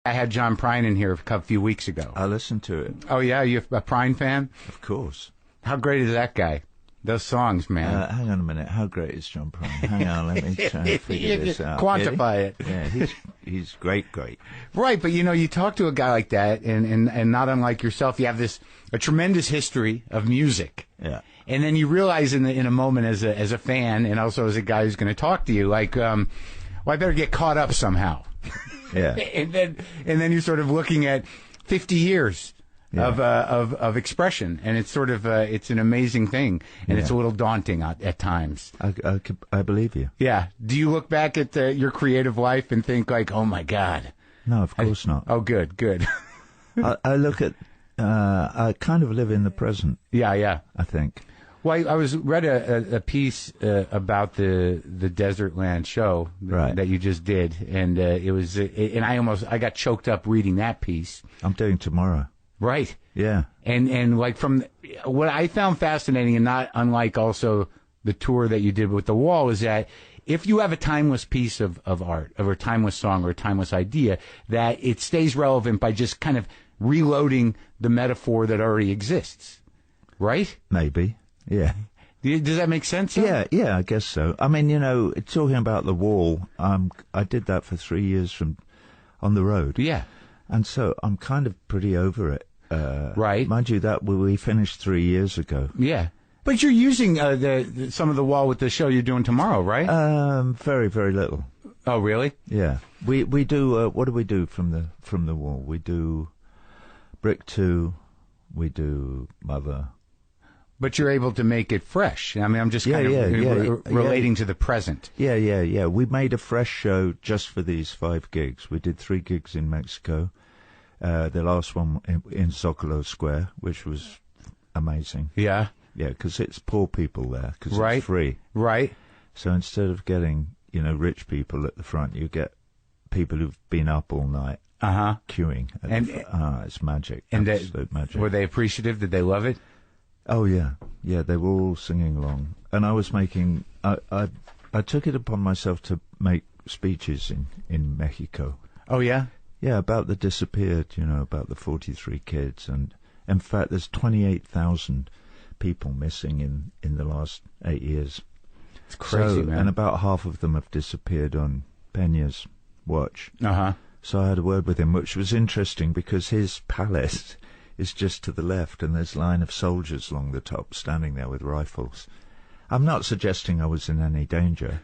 I had John Prine in here a few weeks ago. I listened to it. Oh, yeah? You a Prine fan? Of course. How great is that guy? Those songs, man. Hang on a minute. How great is John Prine? Hang on, let me try and figure this out. Quantify it. Yeah, he's great. Right, but you talk to a guy like that, and not unlike yourself, you have a tremendous history of music. Yeah. And then you realize in a moment as a fan, and also as a guy who's going to talk to you, like, well, I better get caught up somehow. Yeah. and then you're sort of looking at 50 years. Yeah. Of expression, and it's sort of it's an amazing thing, and it's a little daunting at times. I believe you. Yeah. Do you look back at your creative life and think like, oh my God? No, of course not. Oh, good. I look at I kind of live in the present. Yeah. I think. Well, I read a piece about the Desertland show that you just did, and it was and I got choked up reading that piece. I'm doing tomorrow. Right. Yeah. And like from what I found fascinating, and not unlike also the tour that you did with The Wall, is that if you have a timeless piece of art, or a timeless song, or a timeless idea, that it stays relevant by just kind of reloading the metaphor that already exists. Right? Maybe. Yeah. Does that make sense? Yeah, I guess so. I mean, talking about The Wall, I did that for 3 years on the road. Yeah. And so I'm kind of pretty over it. Right. Mind you, that we finished 3 years ago. Yeah. But you're using some of The Wall with the show you're doing tomorrow, right? Very, very little. Oh, really? Yeah. We do, what do we do from the Wall? We do Brick 2, we do Mother. But you're able to make it fresh. I mean, I'm just kind of relating to the present. Yeah. We made a fresh show just for these 5 gigs. We did 3 gigs in Mexico. The last one in Zocalo Square, which was amazing. Yeah. Yeah, because it's poor people there, because it's free. Right. So instead of getting, rich people at the front, you get people who've been up all night queuing. It's magic. And absolute magic. Were they appreciative? Did they love it? Oh, yeah. Yeah, they were all singing along. And I was making... I took it upon myself to make speeches in Mexico. Oh, yeah? Yeah, about the disappeared, about the 43 kids. And, in fact, there's 28,000 people missing in the last 8 years. It's crazy, man. And about half of them have disappeared on Peña's watch. Uh-huh. So I had a word with him, which was interesting because his palace... is just to the left, and there's a line of soldiers along the top standing there with rifles. I'm not suggesting I was in any danger.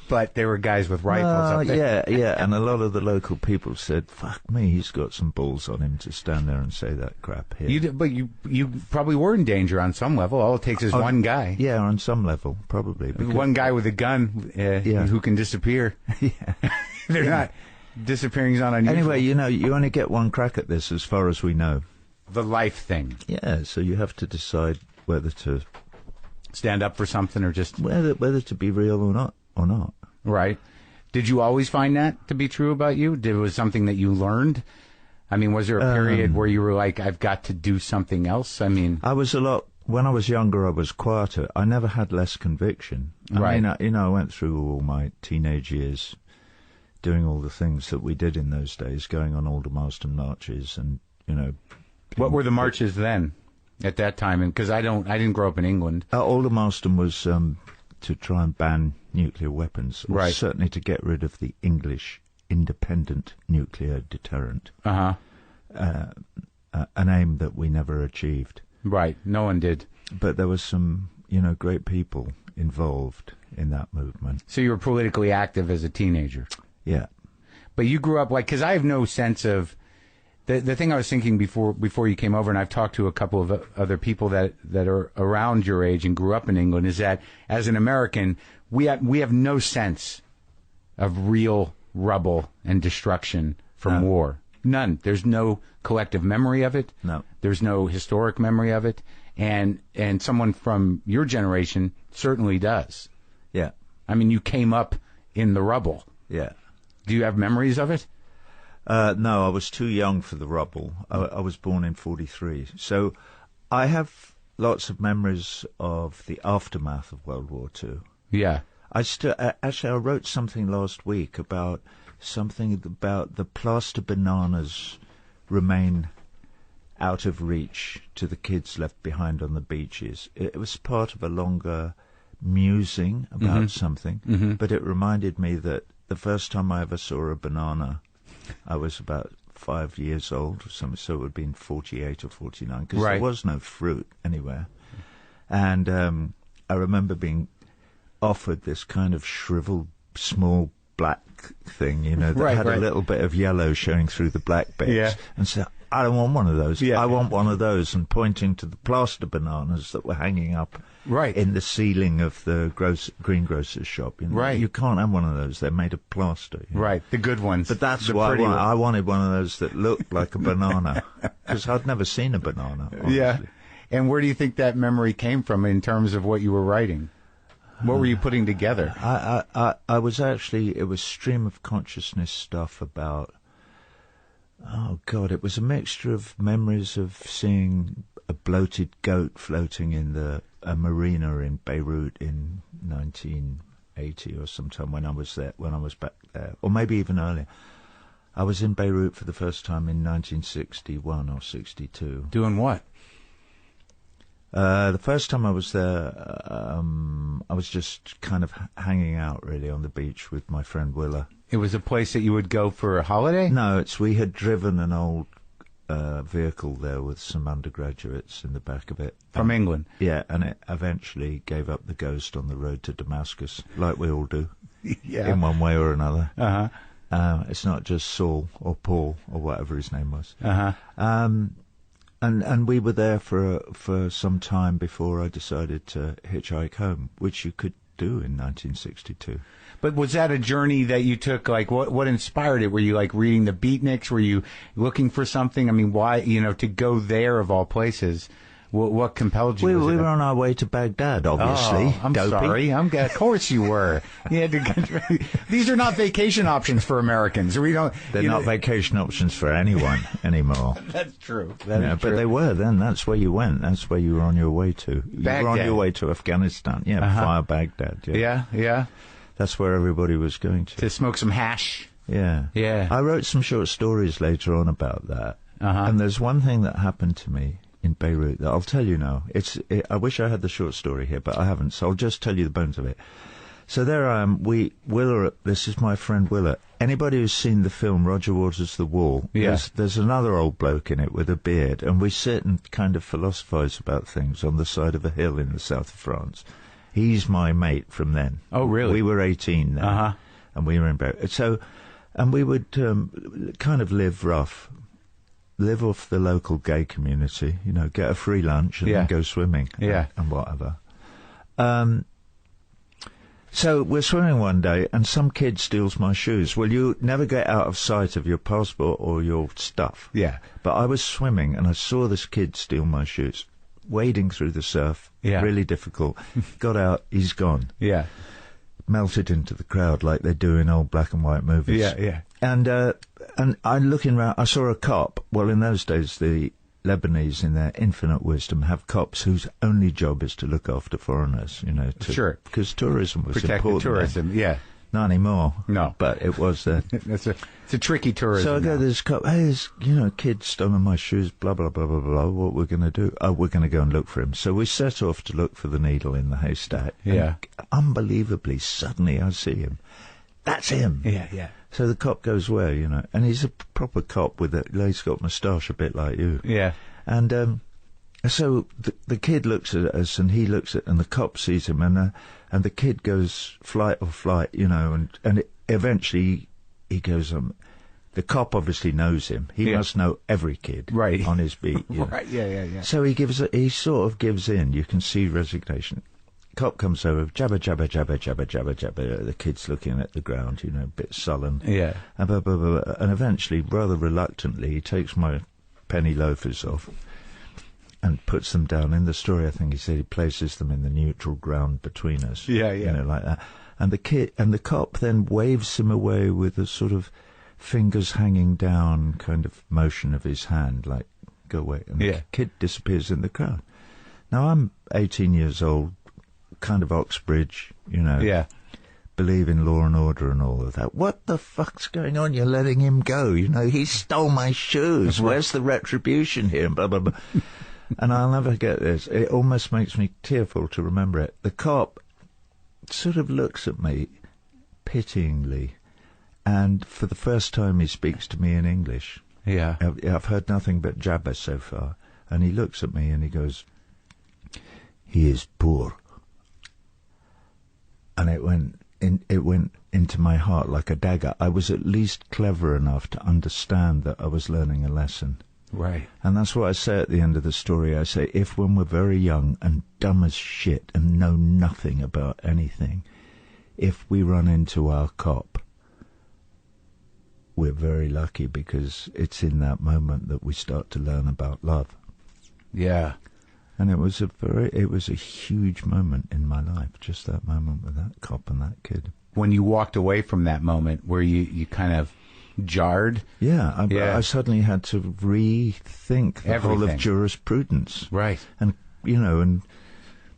But there were guys with rifles up there. Yeah, and a lot of the local people said, fuck me, he's got some balls on him to stand there and say that crap here. But you probably were in danger on some level. All it takes is one guy. Yeah, on some level, probably. One guy with a gun who can disappear. Yeah. They're not... Disappearing's not unusual. Anyway, you only get one crack at this as far as we know. The life thing. Yeah, so you have to decide whether to... Stand up for something or just... Whether to be real or not. Right. Did you always find that to be true about you? Was something that you learned? I mean, was there a period where you were like, I've got to do something else? I mean... When I was younger, I was quieter. I never had less conviction. I mean, I went through all my teenage years... doing all the things that we did in those days, going on Alder Marston marches and, What were the marches then, at that time? Because I didn't grow up in England. Alder Marston was to try and ban nuclear weapons, or right. Certainly to get rid of the English independent nuclear deterrent. Uh-huh. An aim that we never achieved. Right, no one did. But there was some, great people involved in that movement. So you were politically active as a teenager? Yeah. But you grew up because I have no sense of the thing I was thinking before you came over, and I've talked to a couple of other people that are around your age and grew up in England, is that as an American, we have no sense of real rubble and destruction from war. None. There's no collective memory of it. No. There's no historic memory of it. And someone from your generation certainly does. Yeah. I mean, you came up in the rubble. Yeah. Do you have memories of it? No, I was too young for the rubble. I was born in 1943. So I have lots of memories of the aftermath of World War II. Yeah. Actually, I wrote something last week about something about the plaster bananas remain out of reach to the kids left behind on the beaches. It was part of a longer musing about something, but it reminded me that the first time I ever saw a banana, I was about 5 years old or something, so it would have been 48 or 49, because there was no fruit anywhere. And I remember being offered this kind of shriveled, small black thing, that had a little bit of yellow showing through the black bits, and said, I don't want one of those. I want one of those, and pointing to the plaster bananas that were hanging up in the ceiling of the greengrocer's shop. You can't have one of those. They're made of plaster. Right, the good ones. But that's why I wanted one of those that looked like a banana, because I'd never seen a banana, honestly. Yeah. And where do you think that memory came from in terms of what you were writing? What were you putting together? I was actually, it was stream of consciousness stuff about, oh God, it was a mixture of memories of seeing a bloated goat floating in a marina in Beirut in 1980 or sometime when I was back there, or maybe even earlier. I was in Beirut for the first time in 1961 or 62. Doing what? The first time I was there, I was just kind of hanging out really on the beach with my friend Willa. It was a place that you would go for a holiday? No, we had driven an old vehicle there with some undergraduates in the back of it. From England? Yeah, and it eventually gave up the ghost on the road to Damascus, like we all do, in one way or another. It's not just Saul or Paul or whatever his name was. And we were there for some time before I decided to hitchhike home, which you could do in 1962. But was that a journey that you took? Like, what inspired it? Were you like reading the beatniks? Were you looking for something? I mean, why, to go there of all places? What compelled you? We were on our way to Baghdad, obviously. Oh, I'm Dopey. sorry. Of course you were. You had to. These are not vacation options for Americans. We don't. They're not vacation options for anyone anymore. That's true. But they were then. That's where you went. That's where you were on your way to. Baghdad. You were on your way to Afghanistan. Yeah, via Baghdad. Yeah. That's where everybody was going to. To smoke some hash. Yeah. I wrote some short stories later on about that. And there's one thing that happened to me in Beirut that I'll tell you now. I wish I had the short story here, but I haven't, so I'll just tell you the bones of it. So there I am. This is my friend Willa. Anybody who's seen the film Roger Waters' The Wall, there's another old bloke in it with a beard, and we sit and kind of philosophize about things on the side of a hill in the south of France. He's my mate from then. Oh, really? We were 18 then, and we were in Beirut. So, and we would kind of live rough. Live off the local gay community, get a free lunch and then go swimming and whatever. So we're swimming one day and some kid steals my shoes. Well, you never get out of sight of your passport or your stuff. Yeah. But I was swimming and I saw this kid steal my shoes, wading through the surf, really difficult. Got out, he's gone. Yeah. Melted into the crowd like they do in old black and white movies. Yeah. And I'm looking around, I saw a cop. Well, in those days, the Lebanese, in their infinite wisdom, have cops whose only job is to look after foreigners, Sure. Because tourism was Protect important. tourism, then. Not anymore. No. But it was then. It's a tricky tourism. So I go to this cop, hey, this, kid stolen my shoes, blah, blah, blah, blah, blah. What we're going to do? Oh, we're going to go and look for him. So we set off to look for the needle in the haystack. Yeah. And unbelievably, suddenly I see him. That's him. Yeah. So the cop goes where, and he's a proper cop he's got a moustache a bit like you. Yeah. And so the kid looks at us and he looks at, and the cop sees him and the kid goes flight, and eventually he goes, the cop obviously knows him. He must know every kid on his beat. Right, yeah. So he sort of gives in. You can see resignation. Cop comes over, jabber, jabber, jabber, jabber, jabber, jabber. The kid's looking at the ground, a bit sullen. Yeah. And, blah, blah, blah, blah. And eventually, rather reluctantly, he takes my penny loafers off and puts them down. In the story, I think he said he places them in the neutral ground between us. Yeah. Like that. And the cop then waves him away with a sort of fingers hanging down kind of motion of his hand, like, go away. And the kid disappears in the crowd. Now, I'm 18 years old, kind of Oxbridge, Yeah. believe in law and order and all of that. What the fuck's going on? You're letting him go. You know, he stole my shoes. Where's the retribution here? And blah, blah, blah. And I'll never get this. It almost makes me tearful to remember it. The cop sort of looks at me pityingly, and for the first time he speaks to me in English. Yeah. I've heard nothing but jabber so far. And he looks at me and he goes, "He is poor." And it went into my heart like a dagger. I was at least clever enough to understand that I was learning a lesson. Right. And that's what I say at the end of the story. I say, if when we're very young and dumb as shit and know nothing about anything, if we run into our cop, we're very lucky, because it's in that moment that we start to learn about love. Yeah. And it was a huge moment in my life, just that moment with that cop and that kid. When you walked away from that moment, where you kind of jarred? Yeah, I suddenly had to rethink the whole of jurisprudence. Right. And, you know, and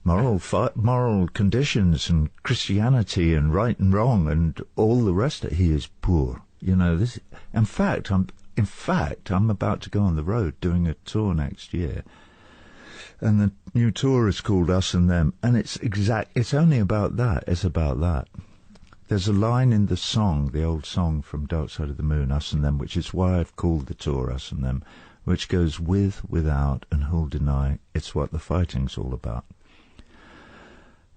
moral conditions and Christianity and right and wrong and all the rest of it. He is poor. You know, this. In fact, I'm about to go on the road doing a tour next year. And the new tour is called Us and Them, and it's only about that. It's about that. There's a line in the song, the old song from Dark Side of the Moon, Us and Them, which is why I've called the tour Us and Them, which goes with, without, and who'll deny, it's what the fighting's all about.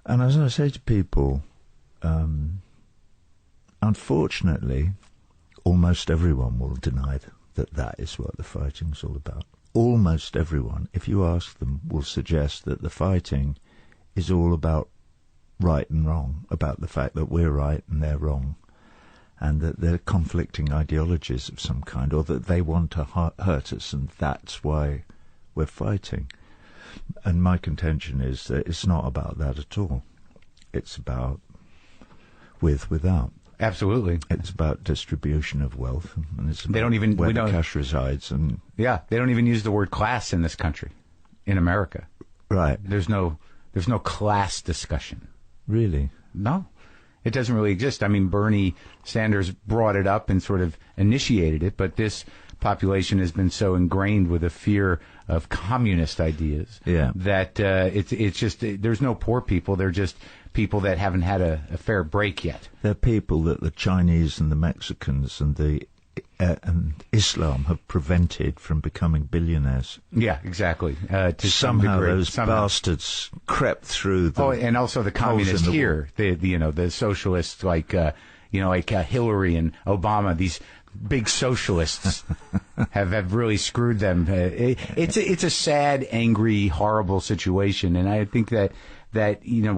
And as I say to people, unfortunately, almost everyone will deny that is what the fighting's all about. Almost everyone, if you ask them, will suggest that the fighting is all about right and wrong, about the fact that we're right and they're wrong, and that they're conflicting ideologies of some kind, or that they want to hurt us, and that's why we're fighting. And my contention is that it's not about that at all. It's about without. Absolutely. It's about distribution of wealth, and it's about where the cash resides. And yeah, they don't even use the word class in this country, in America. Right. There's no class discussion. Really? No, it doesn't really exist. I mean, Bernie Sanders brought it up and sort of initiated it, but this population has been so ingrained with a fear of communist ideas that it's just, there's no poor people. They're just people that haven't had a fair break yet. They're people that the Chinese and the Mexicans and and Islam have prevented from becoming billionaires. Yeah, exactly. To somehow those bastards crept through. And also the communists here, the socialists like Hillary and Obama. These big socialists have really screwed them. It's a sad, angry, horrible situation, and I think that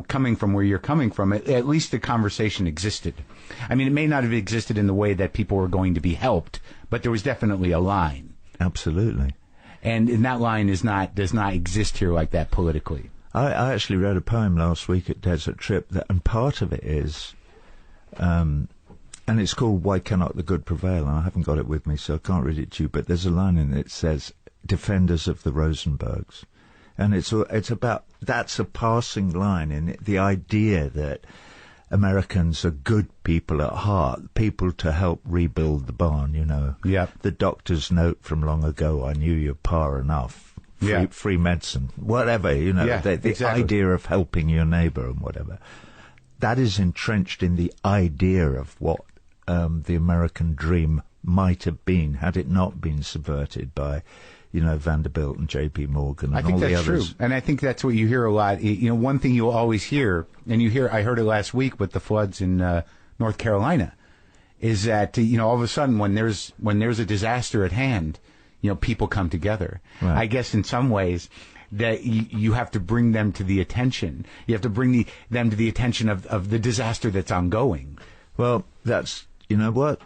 coming from where you're coming from, at least the conversation existed. I mean, it may not have existed in the way that people were going to be helped, but there was definitely a line. Absolutely. And that line does not exist here like that politically. I actually read a poem last week at Desert Trip, and part of it is, and it's called Why Cannot the Good Prevail, and I haven't got it with me, so I can't read it to you, but there's a line in it that says, Defenders of the Rosenbergs. And it's about, that's a passing line in it, the idea that Americans are good people at heart, people to help rebuild the barn, you know. Yeah. The doctor's note from long ago, I knew you're par enough, free medicine, whatever, you know, the idea of helping your neighbour and whatever. That is entrenched in the idea of what the American dream might have been had it not been subverted by Vanderbilt and J.P. Morgan and all the others. I think that's true. And I think that's what you hear a lot. One thing you'll always hear, and I heard it last week with the floods in North Carolina, is that, all of a sudden when there's a disaster at hand, people come together. Right. I guess in some ways that you have to bring them to the attention. You have to bring them to the attention of the disaster that's ongoing. Well, that's, what?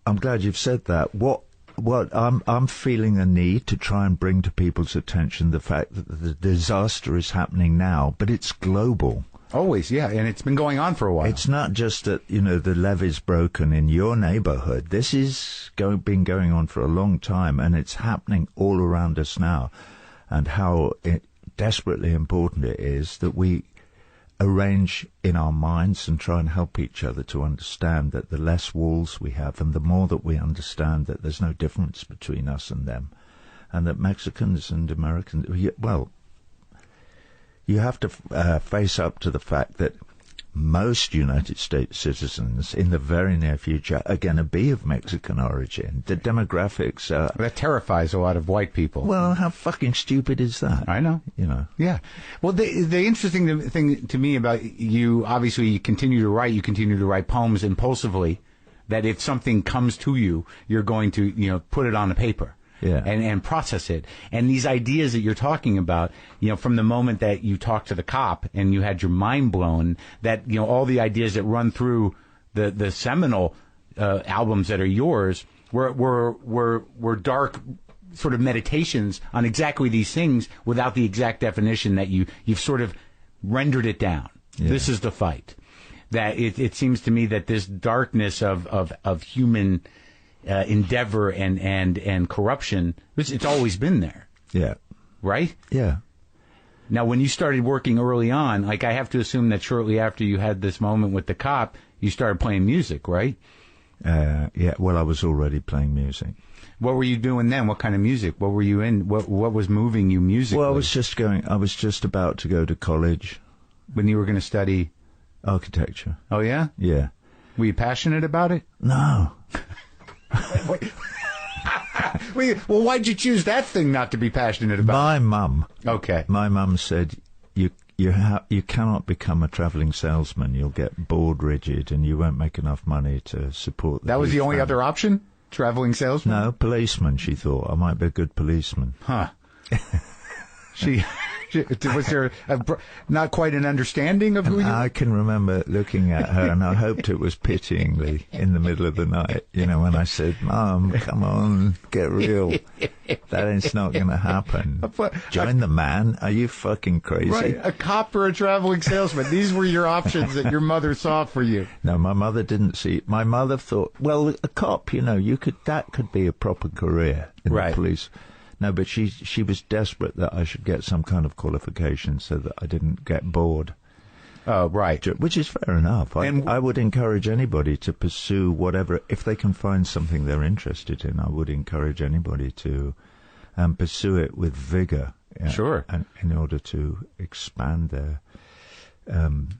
I'm glad you've said that. What I'm feeling a need to try and bring to people's attention the fact that the disaster is happening now, but it's global. Always, yeah, and it's been going on for a while. It's not just that, the levee's broken in your neighborhood. This is been going on for a long time, and it's happening all around us now. And how desperately important it is that we arrange in our minds and try and help each other to understand that the less walls we have and the more that we understand that there's no difference between us and them, and that Mexicans and Americans, well, you have to face up to the fact that most United States citizens in the very near future are going to be of Mexican origin. The demographics are... That terrifies a lot of white people. Well, how fucking stupid is that? I know. You know. Yeah. Well, the interesting thing to me about you, obviously, you continue to write poems impulsively, that if something comes to you, you're going to, put it on the paper. Yeah. And process it. And these ideas that you're talking about, from the moment that you talked to the cop and you had your mind blown, that, all the ideas that run through the seminal albums that are yours were dark sort of meditations on exactly these things without the exact definition that you've sort of rendered it down. Yeah. This is the fight. That it seems to me that this darkness of human endeavor and corruption, it's always been there. Yeah. Right? Yeah. Now, when you started working early on, I have to assume that shortly after you had this moment with the cop, you started playing music, right? Yeah, well, I was already playing music. What were you doing then? What kind of music? What were you in? What was moving you musically? Well, I was just about to go to college. When you were going to study? Architecture. Oh, yeah? Yeah. Were you passionate about it? No. Well, why'd you choose that thing not to be passionate about? My mum. Okay. My mum said, you cannot become a travelling salesman. You'll get bored rigid and you won't make enough money to support the That was the only family. other option? Travelling salesman? No, policeman, she thought. I might be a good policeman. Huh. Was there not quite an understanding of who you... I can remember looking at her, and I hoped it was pityingly in the middle of the night, when I said, Mum, come on, get real. That is not going to happen. Join the man? Are you fucking crazy? Right, a cop or a traveling salesman. These were your options that your mother saw for you. No, my mother didn't see. My mother thought, well, a cop, that could be a proper career in the police. No, but she was desperate that I should get some kind of qualification so that I didn't get bored. Oh, right. Which is fair enough. I would encourage anybody to pursue whatever, if they can find something they're interested in, I would encourage anybody to pursue it with vigour. Sure. And in order to expand their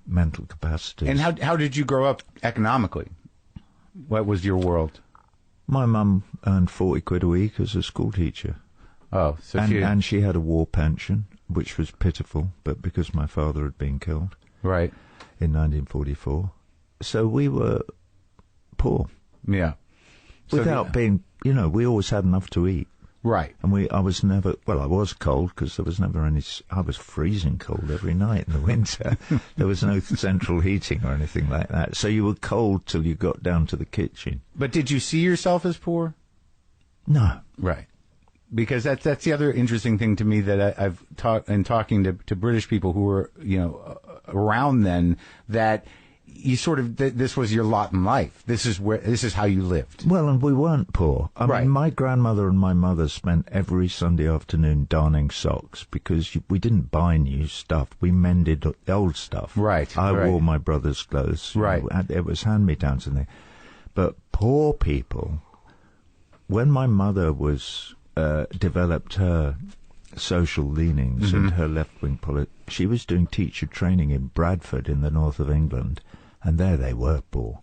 mental capacities. And how did you grow up economically? What was your world? My mum earned 40 quid a week as a school teacher. Oh, so and she had a war pension, which was pitiful, but because my father had been killed, right, in 1944, so we were poor. Yeah, without being, we always had enough to eat. Right, and I was never. Well, I was cold because there was never any. I was freezing cold every night in the winter. There was no central heating or anything like that, so you were cold till you got down to the kitchen. But did you see yourself as poor? No, right. Because that's the other interesting thing to me that I've taught in talking to British people who were around then, that you sort of this was your lot in life. This is how you lived. Well, and we weren't poor. I mean, my grandmother and my mother spent every Sunday afternoon darning socks because we didn't buy new stuff. We mended the old stuff. Right. I wore my brother's clothes. Right. It was hand-me-downs and things. But poor people, when my mother was developed her social leanings and her left-wing politics. She was doing teacher training in Bradford in the north of England, and there they were poor.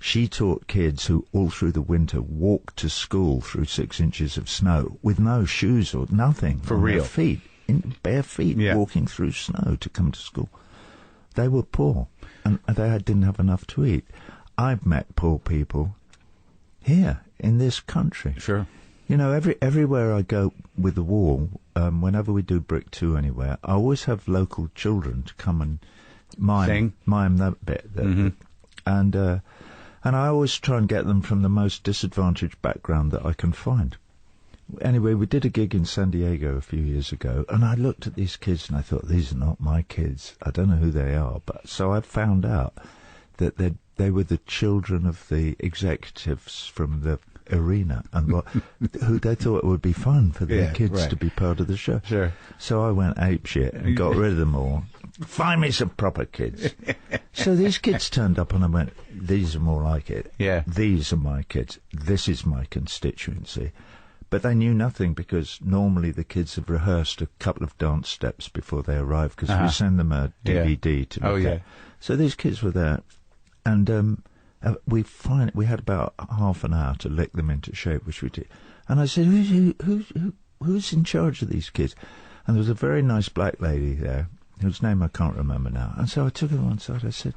She taught kids who all through the winter walked to school through 6 inches of snow with no shoes or nothing. For real. Their feet, in bare feet, walking through snow to come to school. They were poor, and they didn't have enough to eat. I've met poor people here in this country. Sure. Everywhere I go with the wall, whenever we do Brick 2 anywhere, I always have local children to come and mime that bit. And I always try and get them from the most disadvantaged background that I can find. Anyway, we did a gig in San Diego a few years ago, and I looked at these kids and I thought, these are not my kids. I don't know who they are. But so I found out that they were the children of the executives from the arena, and who they thought it would be fun for their kids to be part of the show. Sure. So I went apeshit and got rid of them all. Find me some proper kids. So these kids turned up, and I went, these are more like it. Yeah. These are my kids. This is my constituency. But they knew nothing, because normally the kids have rehearsed a couple of dance steps before they arrive, because we send them a DVD to look at. So these kids were there, and we had about half an hour to lick them into shape, which we did. And I said, who's in charge of these kids? And there was a very nice black lady there, whose name I can't remember now. And so I took her on one side. I said,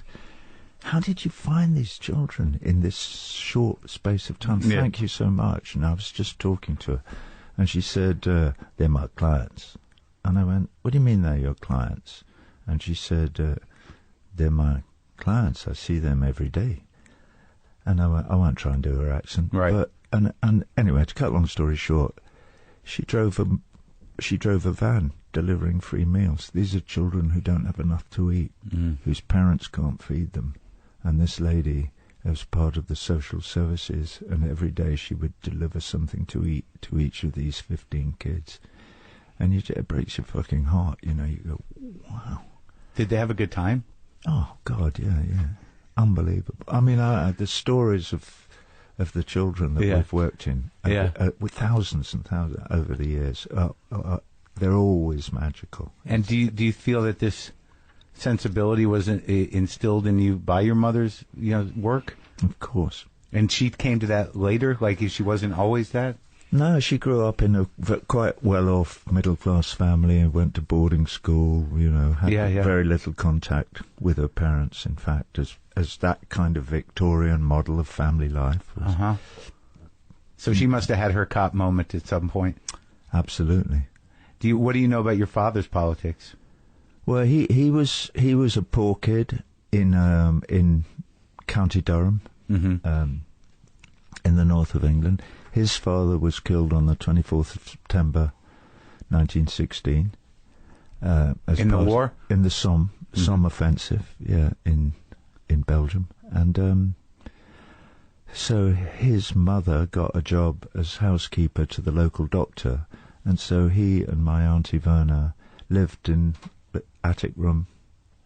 how did you find these children in this short space of time? Thank you so much. And I was just talking to her, and she said, they're my clients. And I went, what do you mean they're your clients? And she said, they're my clients. I see them every day. And I won't try and do her accent. Right. But, and anyway, to cut a long story short, she drove a van delivering free meals. These are children who don't have enough to eat, whose parents can't feed them. And this lady was part of the social services, and every day she would deliver something to eat to each of these 15 kids. And it breaks your fucking heart, you know. You go, wow. Did they have a good time? Oh, God, yeah. Unbelievable. I mean, the stories of the children that we've worked in, with thousands and thousands over the years, they're always magical. And do you feel that this sensibility was instilled in you by your mother's work? Of course. And she came to that later, like she wasn't always that? No, she grew up in a quite well-off middle-class family and went to boarding school, had very little contact with her parents, in fact, as that kind of Victorian model of family life was. So she must have had her cop moment at some point. Absolutely. What do you know about your father's politics? Well, he was a poor kid in County Durham, in the north of England. His father was killed on the 24th of September, 1916. In the war? In the Somme offensive, in Belgium. And so his mother got a job as housekeeper to the local doctor, and so he and my Auntie Verna lived in the attic room.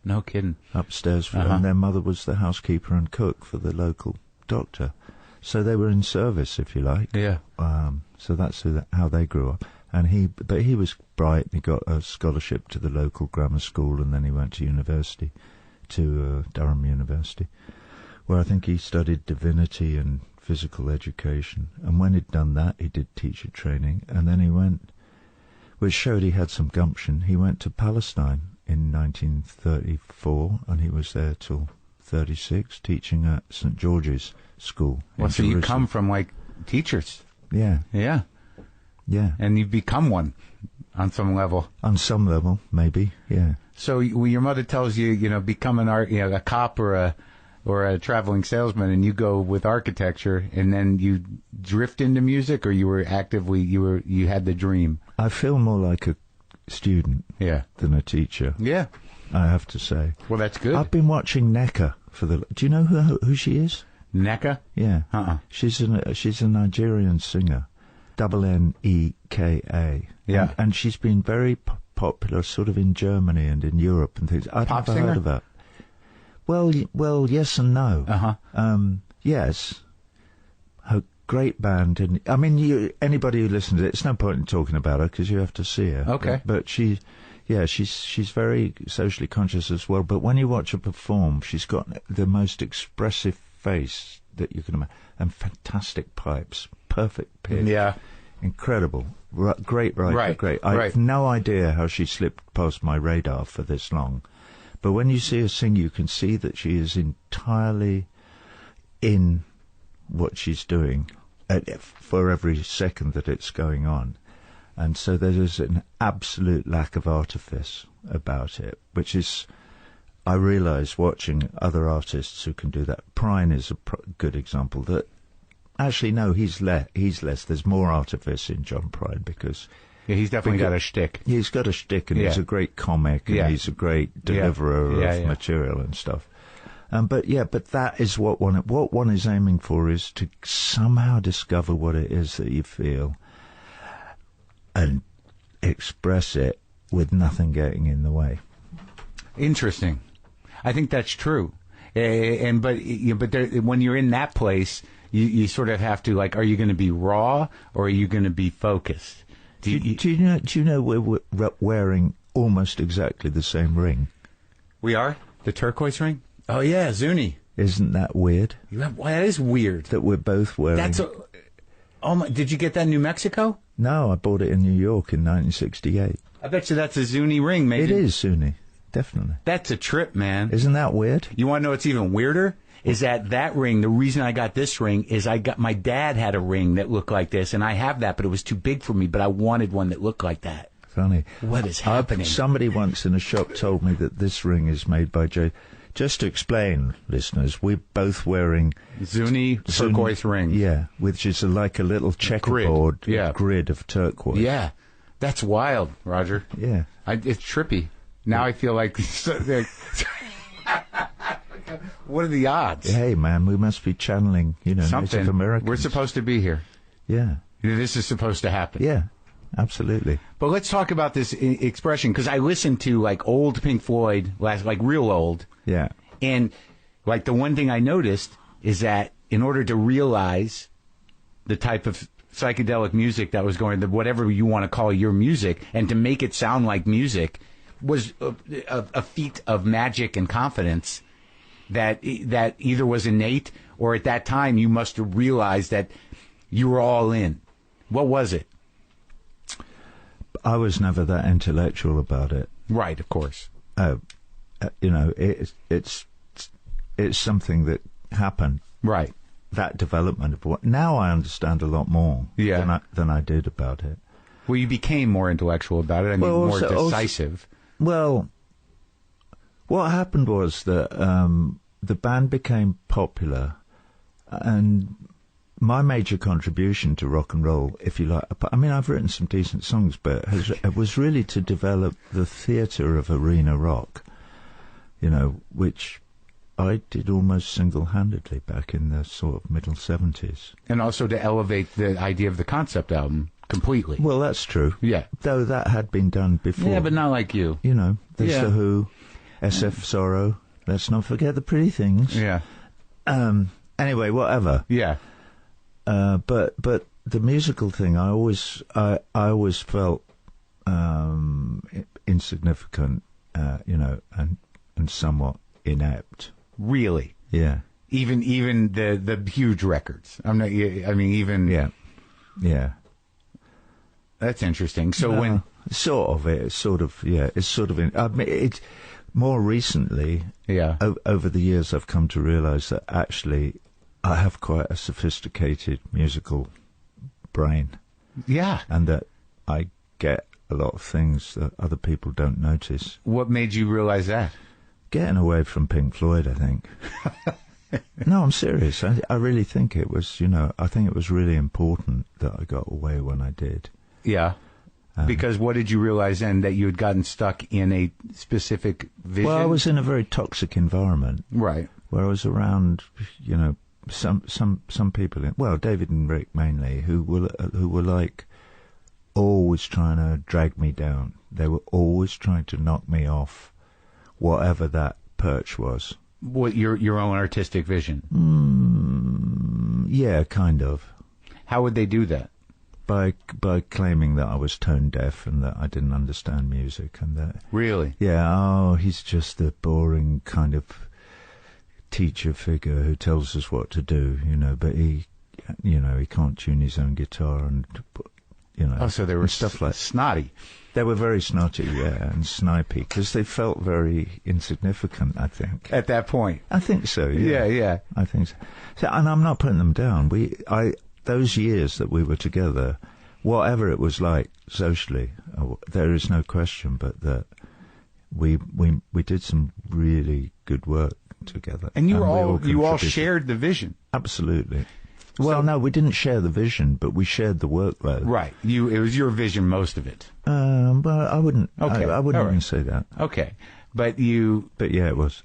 No kidding. Upstairs, and their mother was the housekeeper and cook for the local doctor. So they were in service, if you like. Yeah. So that's how they grew up. And he was bright. He got a scholarship to the local grammar school, and then he went to university, to Durham University, where I think he studied divinity and physical education. And when he'd done that, he did teacher training, and then he went, which showed he had some gumption. He went to Palestine in 1934, and he was there till 36, teaching at St. George's School. Well, so you come from, teachers. Yeah. Yeah. Yeah. And you've become one on some level. On some level, maybe, yeah. So your mother tells you, become a cop or a traveling salesman, and you go with architecture, and then you drift into music, or you were actively, you had the dream? I feel more like a student than a teacher. Yeah. I have to say. Well, that's good. I've been watching Nneka do you know who she is? Nneka? Yeah. She's a Nigerian singer. Nneka. Yeah. And she's been very popular sort of in Germany and in Europe and things. I've never heard of her. Well, yes and no. Yes. Her great band. And I mean, anybody who listens to it, it's no point in talking about her because you have to see her. Okay. But she's very socially conscious as well. But when you watch her perform, she's got the most expressive face that you can imagine, and fantastic pipes, perfect pitch. Yeah. Incredible. Great writer. Right. Great. I have no idea how she slipped past my radar for this long. But when you see her sing, you can see that she is entirely in what she's doing for every second that it's going on. And so there is an absolute lack of artifice about it, which is, I realise watching other artists who can do that. Prine is a good example. That actually, no, he's less. There's more artifice in John Prine because he's definitely got a shtick. He's got a shtick, and he's a great comic, and he's a great deliverer of material and stuff. But that is what one is aiming for, is to somehow discover what it is that you feel and express it with nothing getting in the way. Interesting. I think that's true. When you're in that place, you sort of have to, like, are you going to be raw or are you going to be focused? Do you know we're wearing almost exactly the same ring? We are? The turquoise ring? Oh, yeah, Zuni. Isn't that weird? That is weird. That we're both wearing... Did you get that in New Mexico? No, I bought it in New York in 1968. I bet you that's a Zuni ring, maybe. It is Zuni, definitely. That's a trip, man. Isn't that weird? You want to know what's even weirder? Is that ring, the reason I got this ring is my dad had a ring that looked like this, and I have that, but it was too big for me, but I wanted one that looked like that. Funny. What is happening? Somebody once in a shop told me that this ring is made by J. Just to explain, listeners, we're both wearing... Zuni turquoise rings. Yeah, which is like a little checkerboard grid of turquoise. Yeah, that's wild, Roger. Yeah. It's trippy. Now I feel like... What are the odds? Hey, man, we must be channeling, something. Native Americans. We're supposed to be here. Yeah. This is supposed to happen. Yeah, absolutely. But let's talk about this expression, because I listened to, like, old Pink Floyd, like real old. Yeah. And, like, the one thing I noticed is that in order to realize the type of psychedelic music that was going, whatever you want to call your music, and to make it sound like music, was a feat of magic and confidence that either was innate, or at that time you must have realized that you were all in. What was it? I was never that intellectual about it. Right, of course. It's something that happened. Right. That development of what now I understand a lot more than I did about it. Well, you became more intellectual about it. More decisive. What happened was that the band became popular, and my major contribution to rock and roll, if you like, I've written some decent songs, but it was really to develop the theatre of arena rock, which I did almost single-handedly back in the sort of middle 70s. And also to elevate the idea of the concept album completely. Well, that's true. Yeah. Though that had been done before. Yeah, but not like you. There's The Who, SF Sorrow, let's not forget the Pretty Things. Yeah. Anyway, whatever. Yeah. But the musical thing, I always felt insignificant, and somewhat inept. Really? Yeah. Even the huge records. Yeah. Yeah. That's interesting. So it's more recently. Yeah. Over the years, I've come to realize that actually I have quite a sophisticated musical brain. Yeah. And that I get a lot of things that other people don't notice. What made you realize that? Getting away from Pink Floyd, I think. No, I'm serious. I really think it was, I think it was really important that I got away when I did. Yeah. Because what did you realize then? That you had gotten stuck in a specific vision? Well, I was in a very toxic environment. Right. Where I was around, some people, David and Rick mainly, who were like always trying to drag me down. They were always trying to knock me off whatever that perch was. What, your own artistic vision? Yeah, kind of. How would they do that? By claiming that I was tone deaf and that I didn't understand music, and that... Really? Yeah, he's just the boring kind of teacher figure who tells us what to do, but he can't tune his own guitar, and so they were stuff like snotty. They were very snotty, yeah, and snipey, because they felt very insignificant, I think. At that point? I think so, yeah. Yeah. I think so. And I'm not putting them down. Those years that we were together, whatever it was like socially, there is no question but that we did some really good work together. And you all shared the vision. Absolutely. Well, no, we didn't share the vision, but we shared the workload. Right. It was your vision, most of it. Well, I wouldn't. Okay. I wouldn't even say that. Okay. But yeah, it was.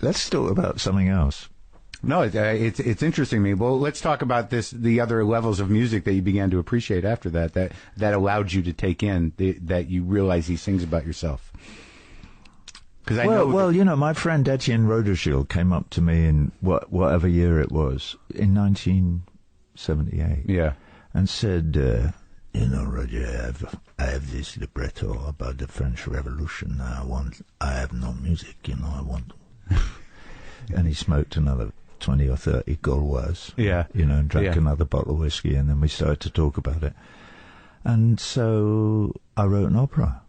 Let's talk about something else. No, it's interesting to me. Well, let's talk about the other levels of music that you began to appreciate after that allowed you to take in, that you realize these things about yourself. Because my friend Etienne Rodergil came up to me in whatever year it was, in 1978. Yeah. And said, Roger, I have this libretto about the French Revolution. I have no music, I want. And he smoked another 20 or 30 Gauloises. Yeah. And drank another bottle of whiskey, and then we started to talk about it. And so I wrote an opera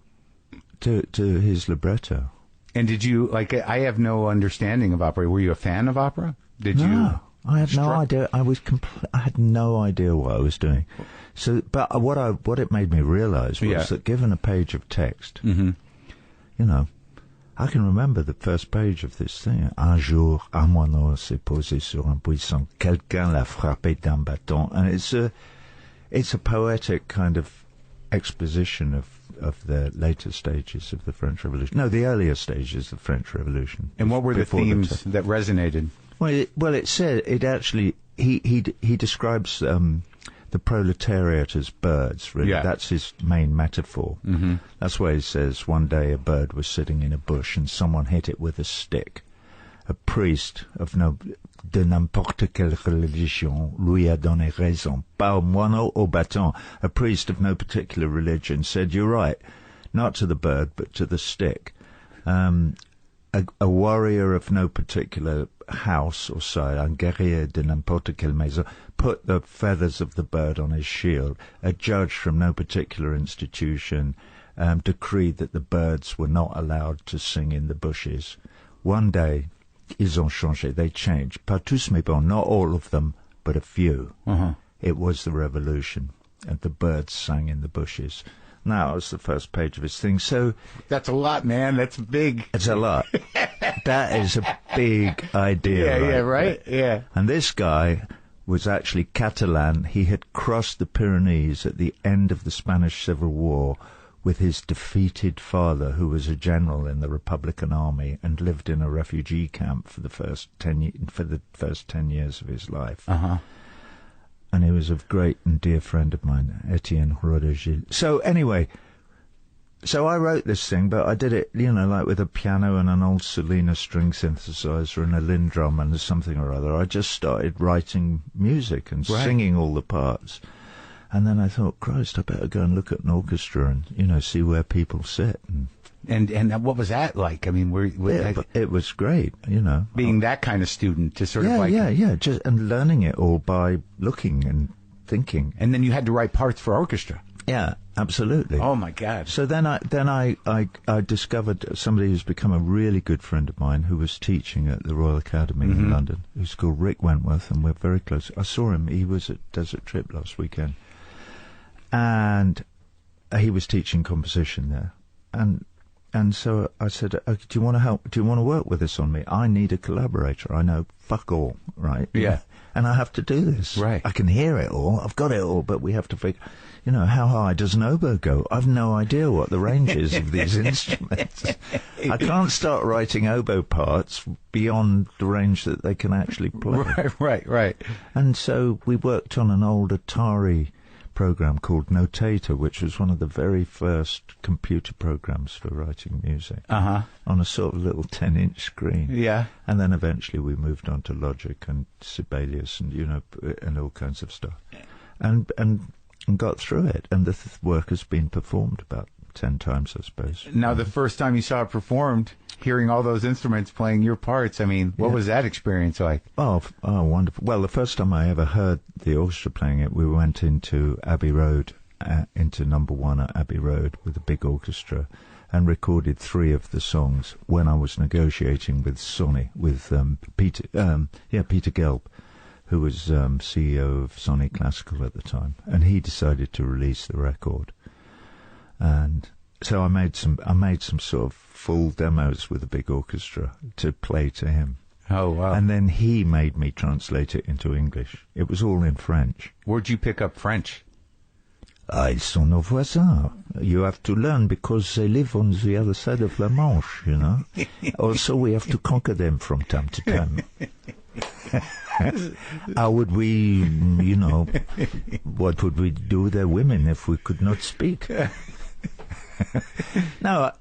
to his libretto. And did you, I have no understanding of opera. Were you a fan of opera? No, I had no idea. I had no idea what I was doing. So, but what it made me realize was that given a page of text, I can remember the first page of this thing. Un jour, un moineau s'est posé sur un buisson. Quelqu'un l'a frappé d'un bâton. And it's a poetic kind of exposition of the later stages of the French Revolution. No, the earlier stages of the French Revolution. And what were the themes that resonated? Well, it said it actually. He describes the proletariat as birds. Really, that's his main metaphor. Mm-hmm. That's why he says one day a bird was sitting in a bush and someone hit it with a stick. A priest de n'importe quelle religion lui a donné raison. Par moineau au bâton. A priest of no particular religion said, "You're right, not to the bird, but to the stick." A warrior of no particular house or side, un guerrier de n'importe quelle maison, put the feathers of the bird on his shield. A judge from no particular institution decreed that the birds were not allowed to sing in the bushes. One day, ils ont changé, they changed. Pas tous mais bon, not all of them, but a few. Uh-huh. It was the revolution, and the birds sang in the bushes. Now, it's the first page of his thing. So that's a lot, man. That's big. It's a lot. That is a big idea. Right? Yeah. And this guy was actually Catalan. He had crossed the Pyrenees at the end of the Spanish Civil War with his defeated father, who was a general in the Republican Army and lived in a refugee camp for the first 10 years of his life. Uh-huh. And he was a great and dear friend of mine, Etienne Rodergil. So anyway, I wrote this thing, but I did it, with a piano and an old Selena string synthesizer and a Linn drum and something or other. I just started writing music and singing all the parts. And then I thought, Christ, I better go and look at an orchestra and, see where people sit. And what was that like? I mean, it was great, being that kind of student to sort of just and learning it all by looking and thinking. And then you had to write parts for orchestra. Yeah, absolutely. Oh my God! So then I discovered somebody who's become a really good friend of mine who was teaching at the Royal Academy in London, who's called Rick Wentworth, and we're very close. I saw him. He was at Desert Trip last weekend, and he was teaching composition there, and so I said, do you want to help? Do you want to work with this on me? I need a collaborator. I know fuck all, right? Yeah. And I have to do this. Right. I can hear it all. I've got it all, but we have to figure, how high does an oboe go? I've no idea what the range is of these instruments. I can't start writing oboe parts beyond the range that they can actually play. Right. And so we worked on an old Atari program called Notator, which was one of the very first computer programs for writing music, on a sort of little 10-inch screen. Yeah. And then eventually we moved on to Logic and Sibelius and and all kinds of stuff, and got through it. And the work has been performed about 10 times, I suppose. Now, the first time you saw it performed, hearing all those instruments playing your parts, I mean, what was that experience like? Oh, wonderful. Well, the first time I ever heard the orchestra playing it, we went into Abbey Road, into number 1 at Abbey Road with a big orchestra, and recorded 3 of the songs when I was negotiating with Sony, with Peter Gelb, who was CEO of Sony Classical at the time, and he decided to release the record. And so I made some sort of full demos with a big orchestra to play to him. Oh, wow. And then he made me translate it into English. It was all in French. Where'd you pick up French? Ils sont nos voisins. You have to learn because they live on the other side of La Manche, you know. Also, we have to conquer them from time to time. How would we, you know, what would we do with their women if we could not speak? No,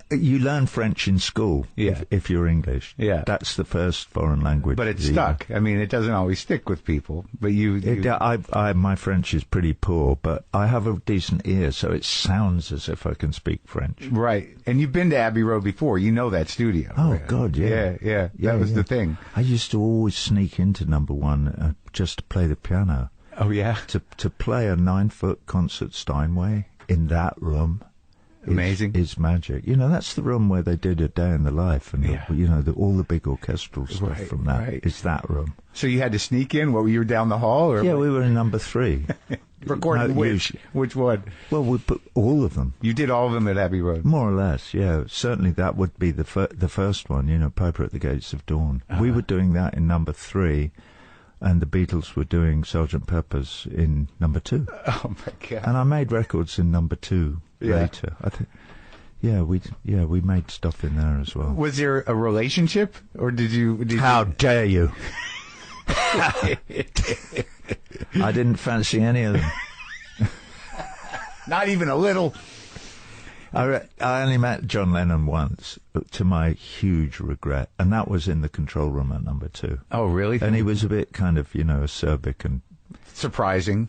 you learn French in school if you're English. Yeah. That's the first foreign language. But it's stuck. I mean, it doesn't always stick with people. But my French is pretty poor, but I have a decent ear, so it sounds as if I can speak French. Right. And you've been to Abbey Road before. You know that studio. Oh, right? God, yeah. Yeah. That was the thing. I used to always sneak into number one just to play the piano. Oh, yeah? To play a 9-foot concert Steinway in that room. Amazing. It's magic. You know, that's the room where they did A Day in the Life, and you know, all the big orchestral stuff from that. Right. It's that room. So you had to sneak in? What, you were down the hall? Or yeah, we were in number 3. Recording which one? Well, we put all of them. You did all of them at Abbey Road? More or less, yeah. Certainly that would be the first one, you know, Piper at the Gates of Dawn. We were doing that in number 3. And the Beatles were doing Sgt. Pepper's in number 2. Oh my God! And I made records in number 2 later. I think, we made stuff in there as well. Was there a relationship, or did you? How dare you! I didn't fancy any of them. Not even a little. I only met John Lennon once, to my huge regret, and that was in the control room at number 2. Oh, really? And he was a bit kind of, you know, acerbic and surprising.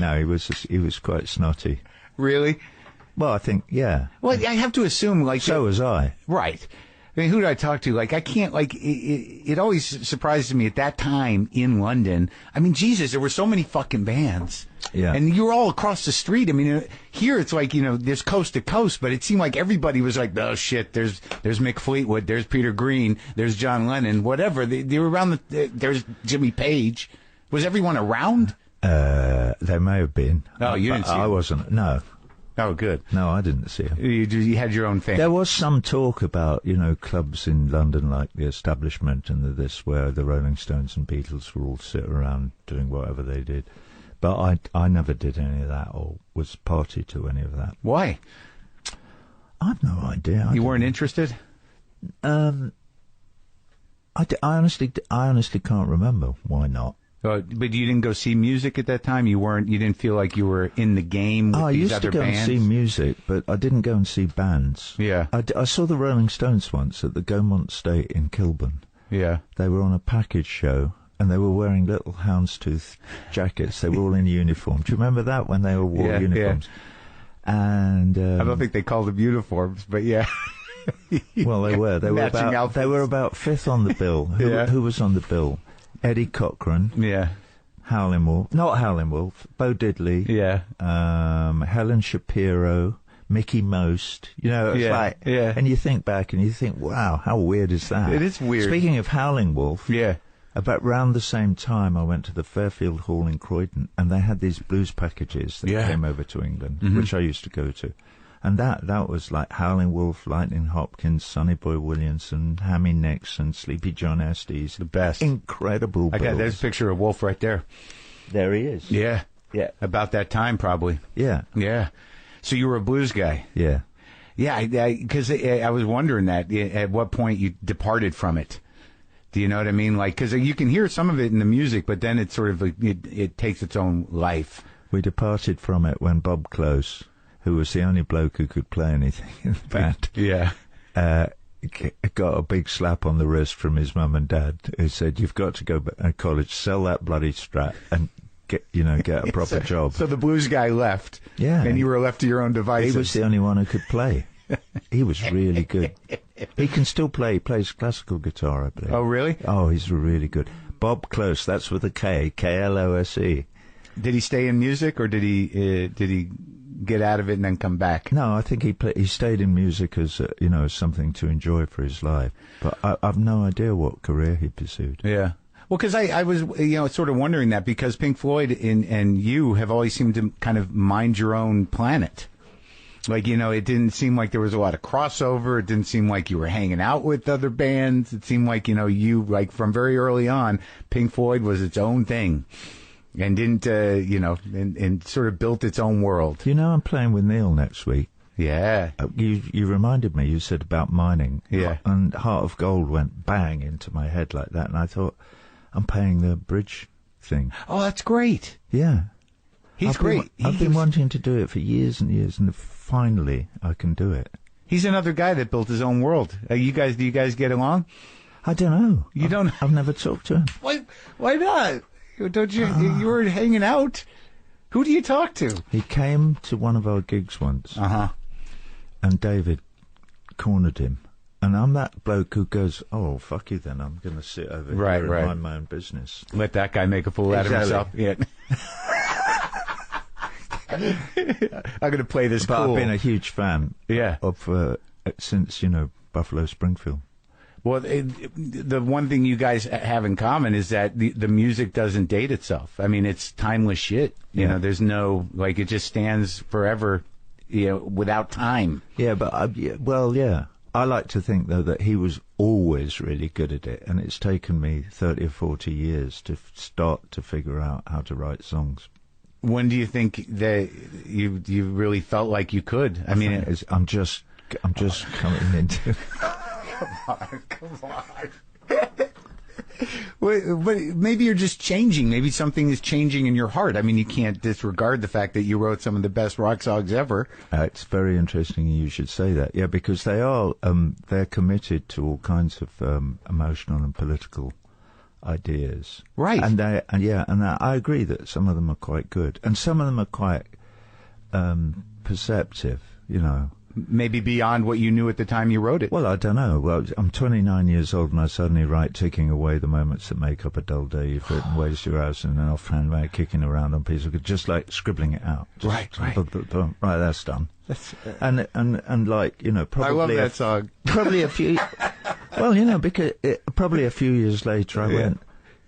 No, he was quite snotty. Really? Well, I think, yeah. Well, I have to assume, like... So was I. Right. I mean, who did I talk to? Like, I can't, like, it always surprises me at that time in London. I mean, Jesus, there were so many fucking bands. Yeah. And you were all across the street. I mean, here it's like, you know, there's coast to coast, but it seemed like everybody was like, oh shit, there's Mick Fleetwood, there's Peter Green, there's John Lennon, whatever. They were around there's Jimmy Page. Was everyone around? They may have been. Oh, you didn't see I wasn't, no. Oh, good. No, I didn't see him. You had your own thing. There was some talk about, you know, clubs in London like the Establishment and this, where the Rolling Stones and Beatles were all sit around doing whatever they did. But I never did any of that or was party to any of that. Why? I've no idea. You weren't interested? I honestly can't remember. Why not? But you didn't go see music at that time? You didn't feel like you were in the game with these other bands? I used to go and see music, but I didn't go and see bands. Yeah. I saw the Rolling Stones once at the Gaumont Estate in Kilburn. Yeah. They were on a package show, and they were wearing little houndstooth jackets. They were all in uniform. Do you remember that, when they all wore uniforms? Yeah. And I don't think they called them uniforms, but yeah. Well, they were. They were about 5th on the bill. Who was on the bill? Eddie Cochran. Yeah. Howlin' Wolf. Not Howlin' Wolf. Bo Diddley. Yeah. Helen Shapiro. Mickey Most. You know, it's like... Yeah. And you think back and you think, wow, how weird is that? It is weird. Speaking of Howlin' Wolf... Yeah. About round the same time, I went to the Fairfield Hall in Croydon, and they had these blues packages that came over to England, which I used to go to. And that was like Howlin' Wolf, Lightning Hopkins, Sonny Boy Williamson, Hammy Nixon, Sleepy John Estes. The best. Incredible bills. There's a picture of Wolf right there. There he is. Yeah. Yeah. About that time, probably. Yeah. Yeah. So you were a blues guy. Yeah. Yeah, because I was wondering that, at what point you departed from it. Do you know what I mean? Like, because you can hear some of it in the music, but then it's sort of like, it takes its own life. We departed from it when Bob Close, who was the only bloke who could play anything in the band, got a big slap on the wrist from his mum and dad, who said, "You've got to go back to college, sell that bloody Strat, and get a proper job." So the blues guy left, and you were left to your own devices. He was the only one who could play. He was really good. He can still play. He plays classical guitar, I believe. Oh, really? Oh, he's really good. Bob Close. That's with a K. Klose. Did he stay in music, or did he get out of it and then come back? No, I think he stayed in music as something to enjoy for his life. But I've no idea what career he pursued. Yeah. Well, because I was sort of wondering that, because Pink Floyd and you have always seemed to kind of mind your own planet. Like, it didn't seem like there was a lot of crossover. It didn't seem like you were hanging out with other bands. It seemed like, you, like, from very early on, Pink Floyd was its own thing. and didn't, and sort of built its own world. You know, I'm playing with Neil next week. Yeah. You reminded me, you said about mining. Yeah. And Heart of Gold went bang into my head like that, and I thought, I'm playing the bridge thing. Oh, that's great. Yeah. He's great. I've been wanting to do it for years and years, and finally I can do it. He's another guy that built his own world. Do you guys get along? I don't know. You don't? I've never talked to him. Why not? Don't you? You were hanging out. Who do you talk to? He came to one of our gigs once. And David cornered him. And I'm that bloke who goes, oh, fuck you then. I'm going to sit over here and mind my own business. Let that guy make a fool out of himself. Yeah. I'm going to play this but cool. I've been a huge fan of since, Buffalo Springfield. Well, the one thing you guys have in common is that the music doesn't date itself. I mean, it's timeless shit. You know, there's no, it just stands forever, without time. Yeah, but, I like to think, though, that he was always really good at it, and it's taken me 30 or 40 years to start to figure out how to write songs. When do you think that you really felt like you could? I mean, I'm just coming into... Come on. But maybe you're just changing. Maybe something is changing in your heart. I mean, you can't disregard the fact that you wrote some of the best rock songs ever. It's very interesting you should say that. Yeah, because they're committed to all kinds of emotional and political ideas. Right. And I agree that some of them are quite good, and some of them are quite perceptive. Maybe beyond what you knew at the time you wrote it. Well, I don't know. Well, I'm 29 years old and I suddenly write Taking Away the Moments That Make Up a Dull Day. You've written Waste Your House in an Offhand Way, kicking around on pieces of, just like scribbling it out. Right. Right, that's done. And probably... I love that song. Probably a few... Well, because probably a few years later I went,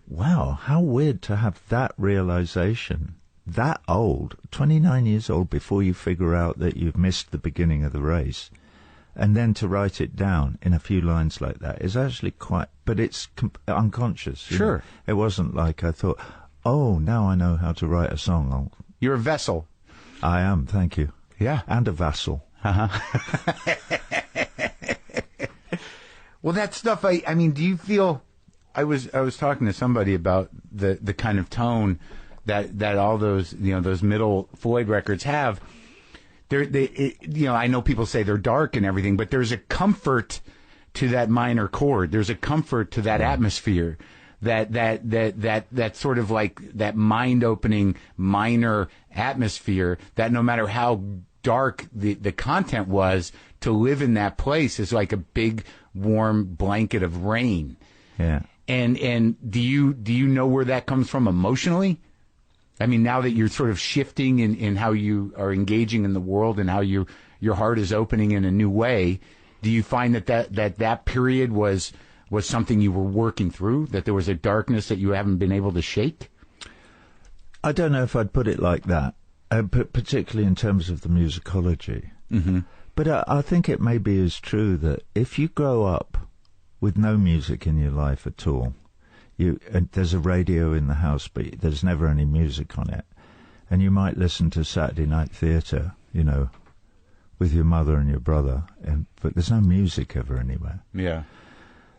wow, how weird to have that realization... That old, 29 years old, before you figure out that you've missed the beginning of the race, and then to write it down in a few lines like that is actually quite... But it's unconscious. Sure. It wasn't like I thought, oh, now I know how to write a song. You're a vessel. I am, thank you. Yeah. And a vassal. Well, that stuff, I mean, do you feel... I was talking to somebody about the kind of tone... that all those those middle Floyd records have. I know people say they're dark and everything, but there's a comfort to that minor chord. There's a comfort to that atmosphere, that sort of like that mind-opening minor atmosphere. That no matter how dark the content was, to live in that place is like a big warm blanket of rain. Yeah. And do you know where that comes from emotionally? I mean, now that you're sort of shifting in how you are engaging in the world and how your heart is opening in a new way, do you find that period was something you were working through, that there was a darkness that you haven't been able to shake? I don't know if I'd put it like that, particularly in terms of the musicology. Mm-hmm. But I think it maybe is true that if you grow up with no music in your life at all, there's a radio in the house, but there's never any music on it. And you might listen to Saturday Night Theatre, with your mother and your brother, but there's no music ever anywhere. Yeah.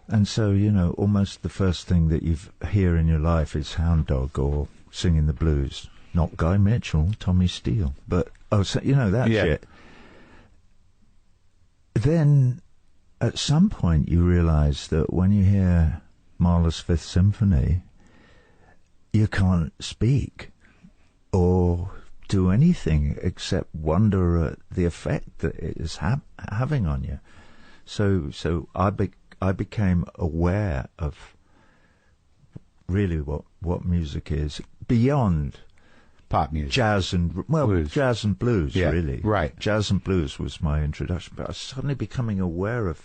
And so, almost the first thing that you hear in your life is Hound Dog or Singing the Blues. Not Guy Mitchell, Tommy Steele. But, that shit. Then, at some point, you realise that when you hear Mahler's Fifth Symphony, you can't speak or do anything except wonder at the effect that it is having on you. So I became aware of really what music is beyond pop music, jazz and blues. Jazz and blues, really. Right. Jazz and blues was my introduction, but I was suddenly becoming aware of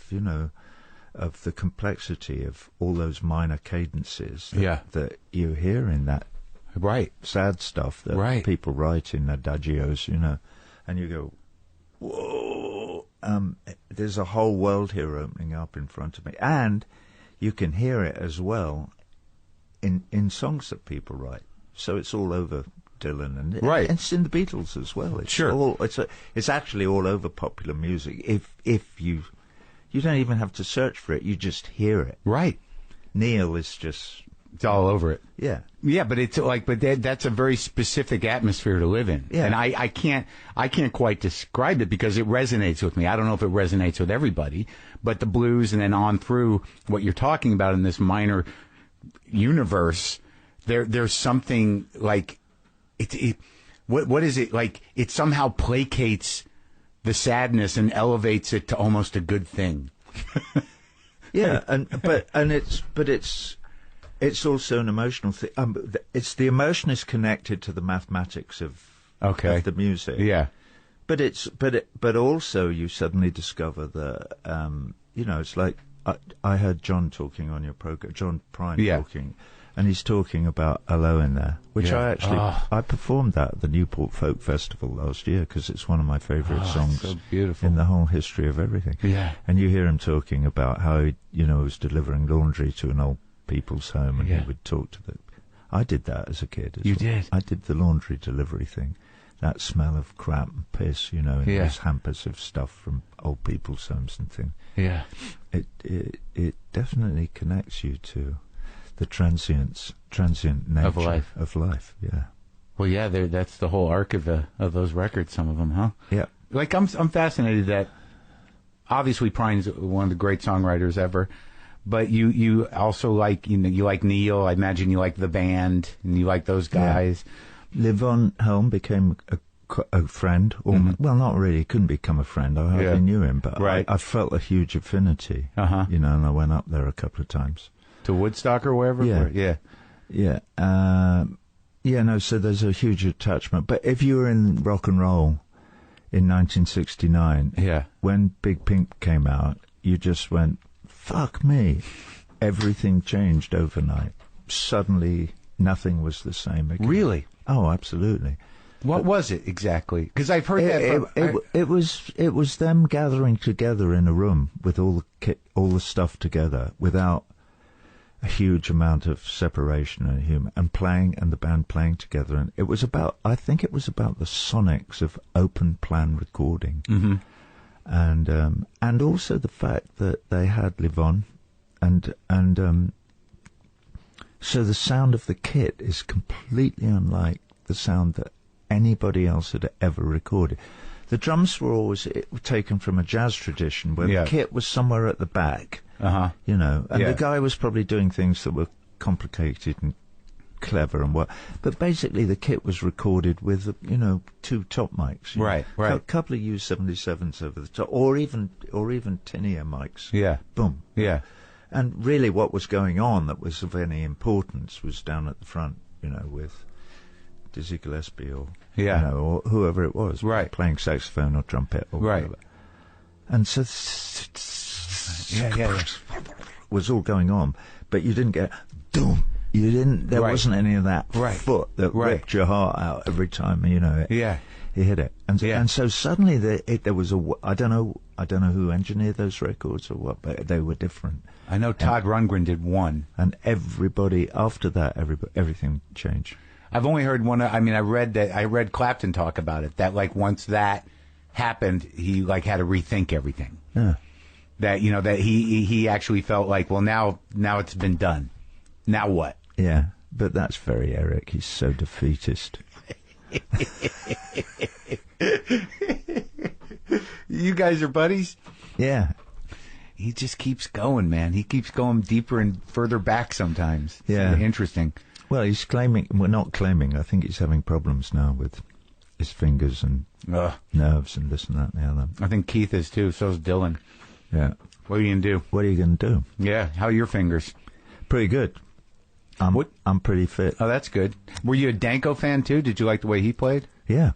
of the complexity of all those minor cadences that you hear in that sad stuff that people write in adagios, and you go, whoa, there's a whole world here opening up in front of me. And you can hear it as well in songs that people write. so it's all over Dylan, and right. And it's in the Beatles as well. It's sure. It's actually all over popular music. If you don't even have to search for it, you just hear it. Right. Neil is just... It's all over it. Yeah. Yeah, but it's like, that's a very specific atmosphere to live in. Yeah. And I can't quite describe it because it resonates with me. I don't know if it resonates with everybody, but the blues and then on through what you're talking about in this minor universe, there's something like, what is it? Like, it somehow placates the sadness and elevates it to almost a good thing. Yeah, it's also an emotional thing. It's the emotion is connected to the mathematics of the music. Yeah, but also you suddenly discover that it's like I heard John talking on your program, John Prine talking, and he's talking about "Hello" in there, which I performed that at the Newport Folk Festival last year because it's one of my favourite songs so beautiful. in the whole history of everything. Yeah, and you hear him talking about how he was delivering laundry to an old people's home, and he would talk to them. I did that as a kid. You did? I did the laundry delivery thing. That smell of crap and piss, in those hampers of stuff from old people's homes and things. Yeah. It definitely connects you to the transient nature of life. Yeah. Well, yeah, that's the whole arc of those records. Some of them, huh? Yeah. Like I'm fascinated that obviously Prine's one of the great songwriters ever, but you also like you like Neil. I imagine you like the band and you like those guys. Yeah. Livon Helm became a friend. Well, not really. Couldn't become a friend. I hardly knew him, but I felt a huge affinity. And I went up there a couple of times. To Woodstock or wherever? Yeah. So there's a huge attachment. But if you were in rock and roll in 1969, when Big Pink came out, you just went, fuck me. Everything changed overnight. Suddenly, nothing was the same again. Really? Oh, absolutely. What was it exactly? Because I've heard it was them gathering together in a room with all the stuff together without a huge amount of separation and humor, and the band playing together. And I think it was about the sonics of open plan recording, and also the fact that they had Livon, and so the sound of the kit is completely unlike the sound that anybody else had ever recorded. The drums were always taken from a jazz tradition where the kit was somewhere at the back, and the guy was probably doing things that were complicated and clever and what. But basically, the kit was recorded with two top mics, right. A couple of U77s over the top, or even tin-ear mics. Yeah, boom. Yeah. And really what was going on that was of any importance was down at the front, with Dizzy Gillespie or whoever it was, playing saxophone or trumpet or whatever. And so was all going on, but you didn't get doom. You didn't. There wasn't any of that foot that ripped your heart out every time. He hit it, and so suddenly there was I don't know who engineered those records or what, but they were different. I know Todd Rundgren did one, and everybody after that, everything changed. I've only heard one. I read Clapton talk about it. That once that happened, he had to rethink everything. Yeah. That that he actually felt like, well, now it's been done. Now what? Yeah, but that's very Eric. He's so defeatist. You guys are buddies? Yeah. He just keeps going, man. He keeps going deeper and further back sometimes. It's really interesting. Well, he's not claiming. I think he's having problems now with his fingers and nerves and this and that and the other. I think Keith is too. So's Dylan. Yeah. What are you going to do? What are you going to do? Yeah. How are your fingers? Pretty good. I'm pretty fit. Oh, that's good. Were you a Danko fan too? Did you like the way he played? Yeah.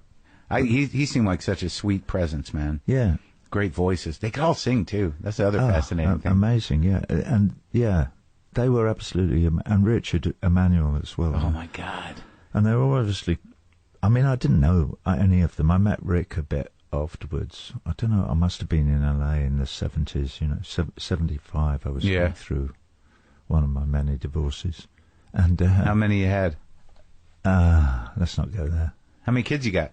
He seemed like such a sweet presence, man. Yeah. Great voices. They could all sing too. That's the other fascinating thing. Amazing, yeah. And they were absolutely, and Richard Emmanuel as well. Oh my God. And they were obviously, I didn't know any of them. I met Rick a bit afterwards. I don't know, I must have been in LA in the 70s, 75. I was going through one of my many divorces. And how many you had? Let's not go there. How many kids you got?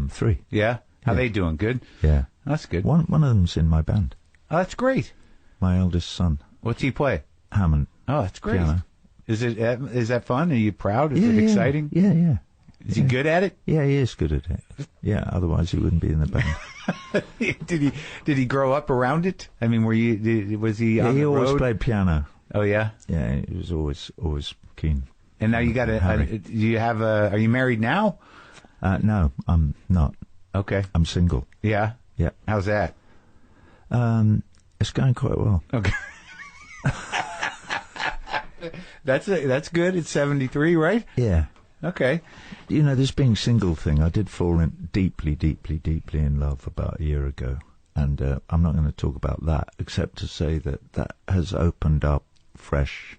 3. Yeah? How they doing? Good? Yeah. That's good. One of them's in my band. Oh, that's great. My eldest son. What's he play? Hammond. Oh, that's great. Piano. Is that fun? Are you proud? Is it exciting? Yeah. Is he good at it? Yeah, he is good at it. Yeah, otherwise he wouldn't be in the band. Did he grow up around it? I mean, was he on the road? He always played piano. Oh yeah? Yeah, he was always keen. And now you got are you married now? No, I'm not. Okay. I'm single. Yeah? Yeah. How's that? It's going quite well. Okay. That's good. It's 73, right? Yeah. Okay. You know, this being single thing, I did fall in deeply in love about a year ago. And I'm not going to talk about that, except to say that has opened up fresh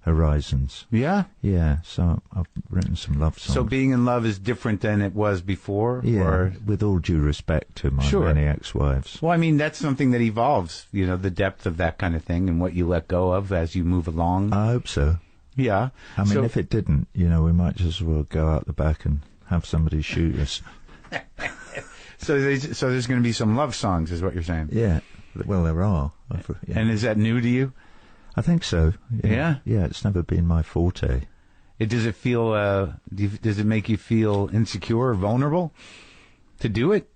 horizons. Yeah? Yeah, so I've written some love songs. So being in love is different than it was before? Yeah, or? with all due respect to my many ex-wives. Well, I mean, that's something that evolves, the depth of that kind of thing and what you let go of as you move along. I hope so. Yeah. I mean, if it didn't, we might just as well go out the back and have somebody shoot us. So there's going to be some love songs, is what you're saying? Yeah. Well, there are. Yeah. And is that new to you? I think so. Yeah? Yeah, it's never been my forte. Does it feel, does it make you feel insecure or vulnerable to do it?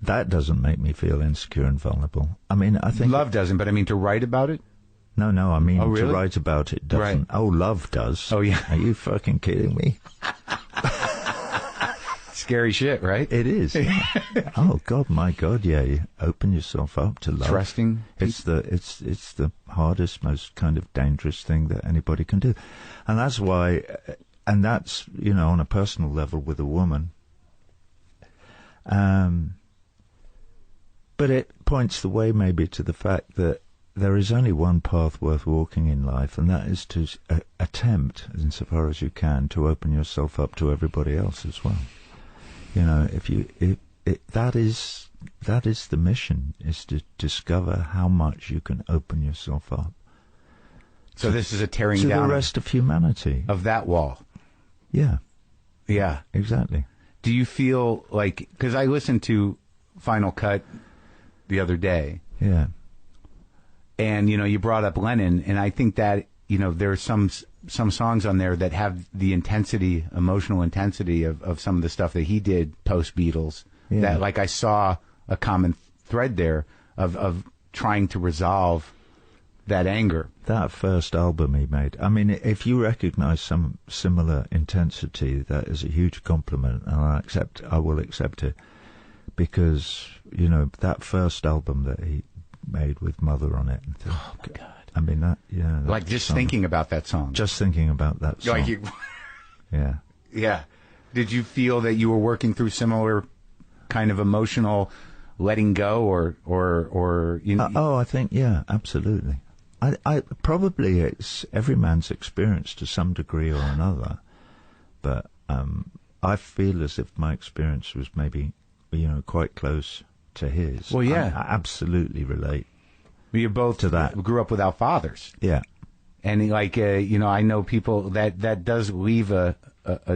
That doesn't make me feel insecure and vulnerable. I mean, I think... Love doesn't, but I mean to write about it? No, I mean really? to write about it doesn't. Right. Oh, love does. Oh, yeah. Are you fucking kidding me? Scary shit, right? It is. Yeah. Oh God, my God, yeah. You open yourself up to love. Trusting. It's the hardest, most kind of dangerous thing that anybody can do, and that's why. And that's on a personal level with a woman. But it points the way maybe to the fact that there is only one path worth walking in life, and that is to attempt, insofar as you can, to open yourself up to everybody else as well. That is the mission, is to discover how much you can open yourself up. So this is a tearing to down the rest of humanity. Of that wall. Yeah. Yeah. Exactly. Do you feel like, because I listened to Final Cut the other day. Yeah. And, you brought up Lennon, and I think that, there are some songs on there that have the emotional intensity of some of the stuff that he did post-Beatles. Yeah. That, like, I saw a common thread there of trying to resolve that anger. That first album he made, I mean, if you recognize some similar intensity, that is a huge compliment, and I will accept it, because, that first album that he made with Mother on it. Oh, my God. I mean, that, like, just thinking about that song. Just thinking about that song. Like Yeah. Yeah. Did you feel that you were working through similar kind of emotional letting go or I think, yeah, absolutely. I probably it's every man's experience to some degree or another, but I feel as if my experience was maybe, quite close to his. Well, yeah. I absolutely relate. You're both to that. Grew up without fathers. Yeah. And like, I know people that does leave a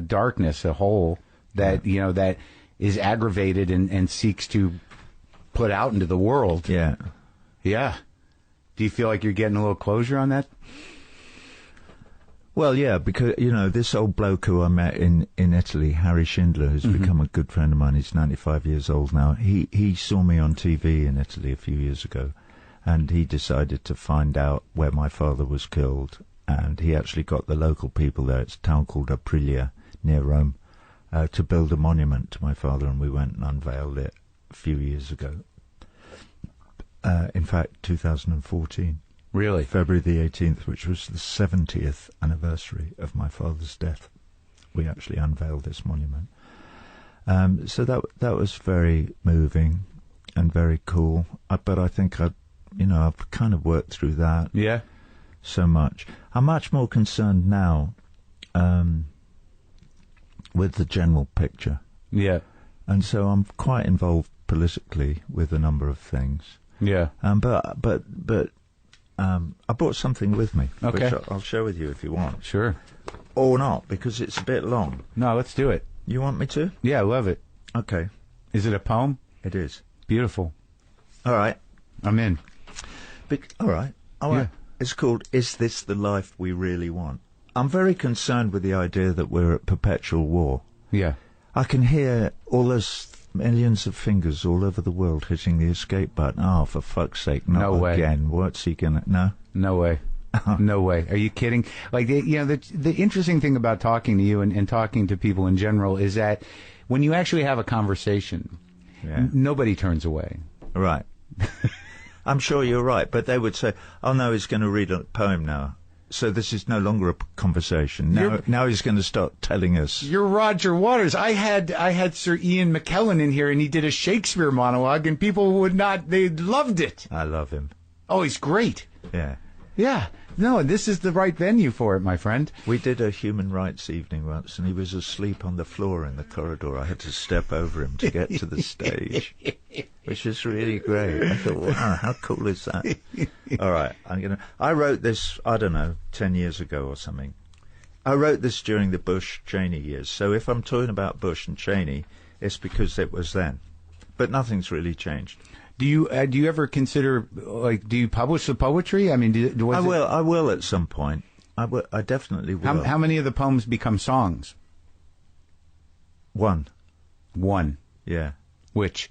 darkness, a hole that, that is aggravated and seeks to put out into the world. Yeah. Yeah. Do you feel like you're getting a little closure on that? Well, yeah, because, this old bloke who I met in Italy, Harry Schindler, who's become a good friend of mine, he's 95 years old now, he saw me on TV in Italy a few years ago, and he decided to find out where my father was killed, and he actually got the local people there, it's a town called Aprilia, near Rome, to build a monument to my father, and we went and unveiled it a few years ago. In fact, 2014. Really? February the 18th, which was the 70th anniversary of my father's death. We actually unveiled this monument. So that was very moving and very cool. But I think I've kind of worked through that. Yeah. So much. I'm much more concerned now with the general picture. Yeah. And so I'm quite involved politically with a number of things. Yeah. But I brought something with me, Okay. which I'll share with you if you want. Sure. Or not, because it's a bit long. No, let's do it. You want me to? Yeah, I love it. Okay. Is it a poem? It is. Beautiful. All right. I'm in. All right. Yeah. It's called Is This the Life We Really Want? I'm very concerned with the idea that we're at perpetual war. Yeah. I can hear all those millions of fingers all over the world hitting the escape button. Oh, for fuck's sake, not No way. again. What's he going to... No? No way. No way. Are you kidding? Like, the interesting thing about talking to you and talking to people in general is that when you actually have a conversation, nobody turns away. Right. I'm sure you're right, but they would say, oh no, he's going to read a poem now. So this is no longer a conversation. Now he's going to start telling us. You're Roger Waters. I had Sir Ian McKellen in here, and he did a Shakespeare monologue, and people they loved it. I love him. Oh, he's great. Yeah. Yeah. No, this is the right venue for it, my friend. We did a human rights evening once, and he was asleep on the floor in the corridor. I had to step over him to get to the stage, which is really great. I thought, wow, how cool is that? All right, I wrote this, I don't know, 10 years ago or something. I wrote this during the Bush-Cheney years, so if I'm talking about Bush and Cheney, it's because it was then. But nothing's really changed. Do you ever consider, like, do you publish the poetry? I mean, I will at some point. I definitely will. How many of the poems become songs? One. Yeah. Which?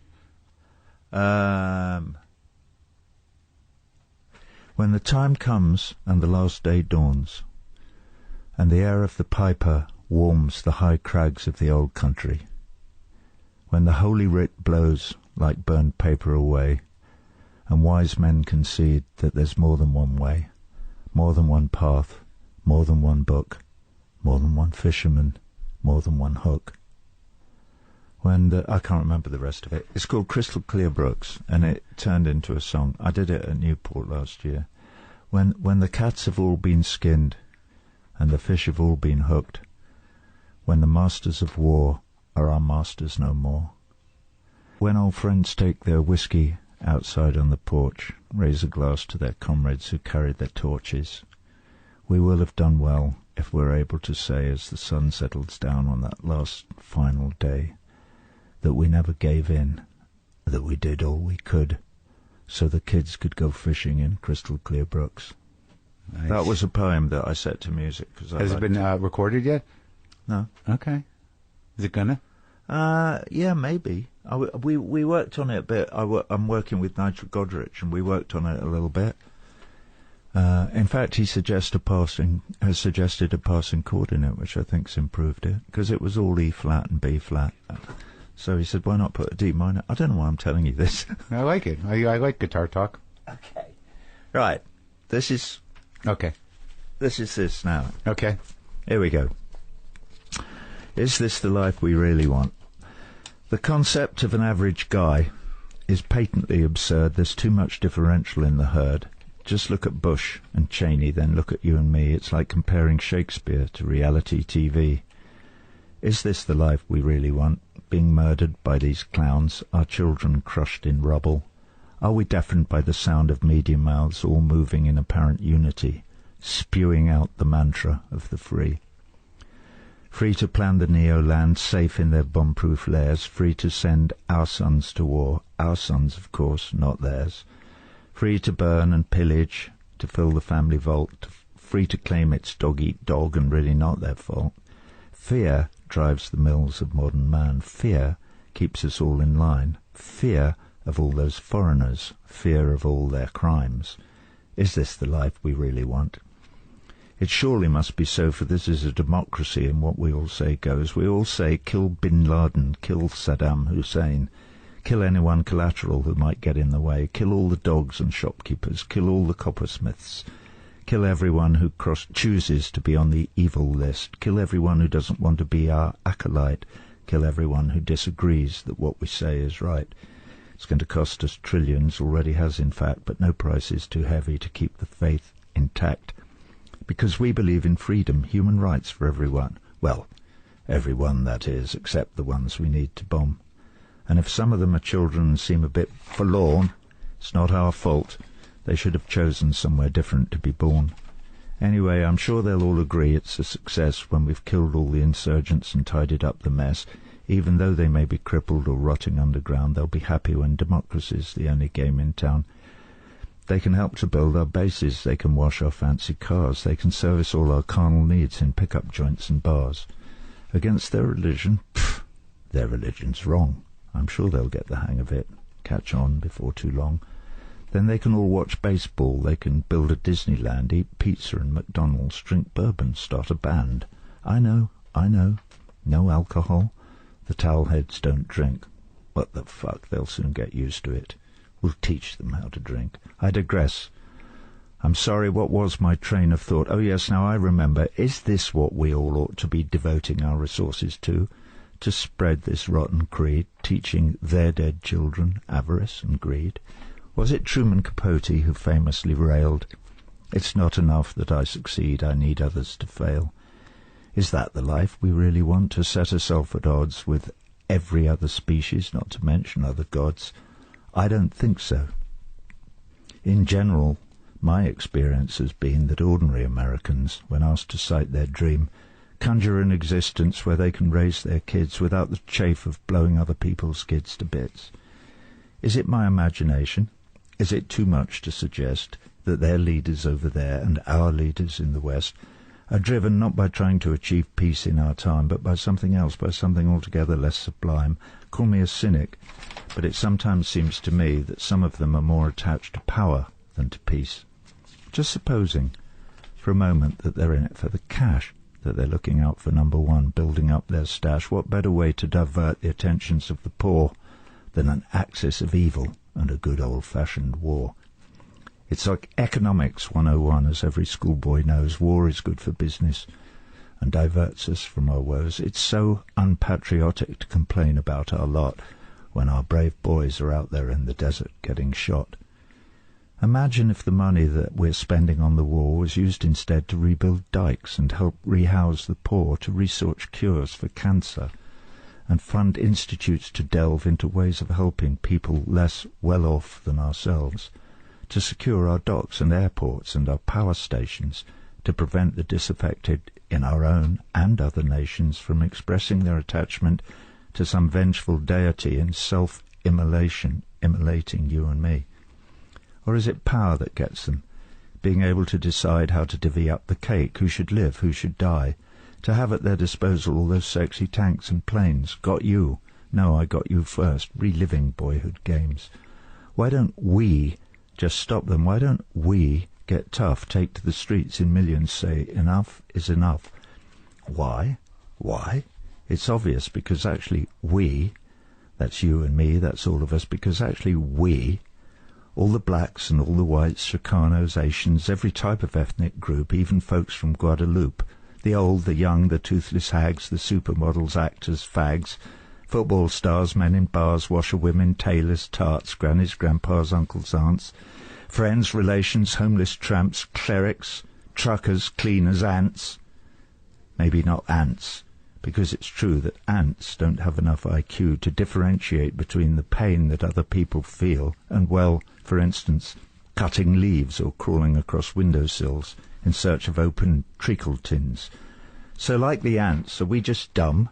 When the time comes and the last day dawns, and the air of the piper warms the high crags of the old country, when the holy writ blows like burned paper away, and wise men concede that there's more than one way, more than one path, more than one book, more than one fisherman, more than one hook. I can't remember the rest of it. It's called Crystal Clear Brooks, and it turned into a song. I did it at Newport last year. When the cats have all been skinned, and the fish have all been hooked, when the masters of war are our masters no more. When old friends take their whiskey outside on the porch, raise a glass to their comrades who carried their torches, we will have done well if we're able to say as the sun settles down on that last final day that we never gave in, that we did all we could so the kids could go fishing in crystal clear brooks. Nice. That was a poem that I set to music. Has it been recorded yet? No. Okay. Is it gonna? Yeah, maybe. We worked on it a bit. I'm working with Nigel Godrich, and we worked on it a little bit. In fact, he has suggested a passing chord in it, which I think's improved it, because it was all E flat and B flat. So he said, why not put a D minor? I don't know why I'm telling you this. I like it. I like guitar talk. Okay. Right. This is this now. Okay. Here we go. Is this the life we really want? The concept of an average guy is patently absurd. There's too much differential in the herd. Just look at Bush and Cheney, then look at you and me. It's like comparing Shakespeare to reality TV. Is this the life we really want? Being murdered by these clowns, our children crushed in rubble? Are we deafened by the sound of media mouths all moving in apparent unity, spewing out the mantra of the free? Free to plan the Neo-land, safe in their bomb-proof lairs, free to send our sons to war, our sons, of course, not theirs. Free to burn and pillage, to fill the family vault, free to claim it's dog-eat-dog and really not their fault. Fear drives the mills of modern man. Fear keeps us all in line. Fear of all those foreigners. Fear of all their crimes. Is this the life we really want? It surely must be so, for this is a democracy, and what we all say goes. We all say, kill Bin Laden, kill Saddam Hussein, kill anyone collateral who might get in the way, kill all the dogs and shopkeepers, kill all the coppersmiths, kill everyone who chooses to be on the evil list, kill everyone who doesn't want to be our acolyte, kill everyone who disagrees that what we say is right. It's going to cost us trillions, already has in fact, but no price is too heavy to keep the faith intact. Because we believe in freedom, human rights for everyone. Well, everyone, that is, except the ones we need to bomb. And if some of them are children and seem a bit forlorn, it's not our fault. They should have chosen somewhere different to be born. Anyway, I'm sure they'll all agree it's a success when we've killed all the insurgents and tidied up the mess. Even though they may be crippled or rotting underground, they'll be happy when democracy's the only game in town. They can help to build our bases, they can wash our fancy cars, they can service all our carnal needs in pick-up joints and bars. Against their religion? Pfft, their religion's wrong. I'm sure they'll get the hang of it, catch on before too long. Then they can all watch baseball, they can build a Disneyland, eat pizza and McDonald's, drink bourbon, start a band. I know, no alcohol. The towelheads don't drink. What the fuck, they'll soon get used to it. We'll teach them how to drink. I digress. I'm sorry, what was my train of thought? Oh yes, now I remember. Is this what we all ought to be devoting our resources to? To spread this rotten creed, teaching their dead children avarice and greed? Was it Truman Capote who famously railed, "It's not enough that I succeed, I need others to fail"? Is that the life we really want, to set ourselves at odds with every other species, not to mention other gods? I don't think so. In general, my experience has been that ordinary Americans, when asked to cite their dream, conjure an existence where they can raise their kids without the chafe of blowing other people's kids to bits. Is it my imagination? Is it too much to suggest that their leaders over there and our leaders in the West are driven not by trying to achieve peace in our time, but by something else, by something altogether less sublime? Call me a cynic, but it sometimes seems to me that some of them are more attached to power than to peace. Just supposing, for a moment, that they're in it for the cash, that they're looking out for number one, building up their stash. What better way to divert the attentions of the poor than an axis of evil and a good old-fashioned war? It's like economics 101, as every schoolboy knows. War is good for business and diverts us from our woes. It's so unpatriotic to complain about our lot when our brave boys are out there in the desert getting shot. Imagine if the money that we're spending on the war was used instead to rebuild dikes and help rehouse the poor, to research cures for cancer, and fund institutes to delve into ways of helping people less well off than ourselves, to secure our docks and airports and our power stations, to prevent the disaffected in our own and other nations from expressing their attachment to some vengeful deity in self-immolating you and me? Or is it power that gets them, being able to decide how to divvy up the cake, who should live, who should die, to have at their disposal all those sexy tanks and planes? Got you? No, I got you first, reliving boyhood games. Why don't we just stop them? Why don't we get tough, take to the streets in millions, say enough is enough? Why? It's obvious, because actually we, that's you and me, that's all of us, because actually we, all the blacks and all the whites, Chicanos, Asians, every type of ethnic group, even folks from Guadeloupe, the old, the young, the toothless hags, the supermodels, actors, fags, football stars, men in bars, washerwomen, tailors, tarts, grannies, grandpas, uncles, aunts, friends, relations, homeless tramps, clerics, truckers, cleaners, ants. Maybe not ants, because it's true that ants don't have enough IQ to differentiate between the pain that other people feel and, well, for instance, cutting leaves or crawling across windowsills in search of open treacle tins. So like the ants, are we just dumb?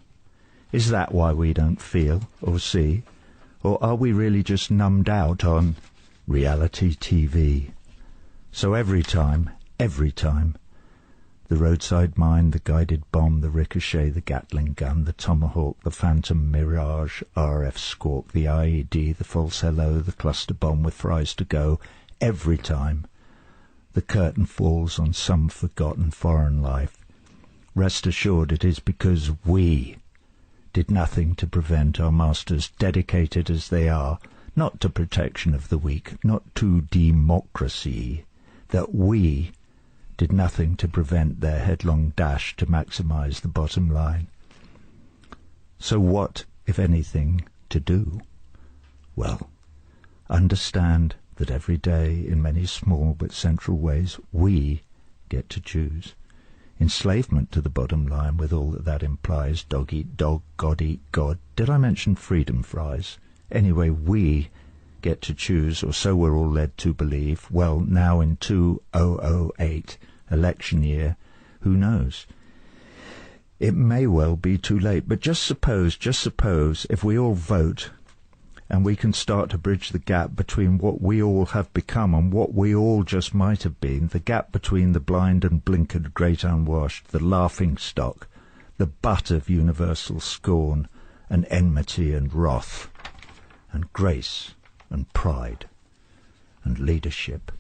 Is that why we don't feel or see? Or are we really just numbed out on reality TV? So every time, the roadside mine, the guided bomb, the ricochet, the Gatling gun, the tomahawk, the phantom mirage, RF squawk, the IED, the false hello, the cluster bomb with fries to go, every time the curtain falls on some forgotten foreign life, rest assured it is because we did nothing to prevent our masters, dedicated as they are, not to protection of the weak, not to democracy, that we did nothing to prevent their headlong dash to maximize the bottom line. So what, if anything, to do? Well, understand that every day, in many small but central ways, we get to choose. Enslavement to the bottom line, with all that that implies, dog eat dog, God eat God. Did I mention freedom fries? Anyway, we get to choose, or so we're all led to believe. Well, now in 2008 election year, who knows? It may well be too late, but just suppose, if we all vote and we can start to bridge the gap between what we all have become and what we all just might have been, the gap between the blind and blinkered great unwashed, the laughing stock, the butt of universal scorn and enmity and wrath, and grace and pride and leadership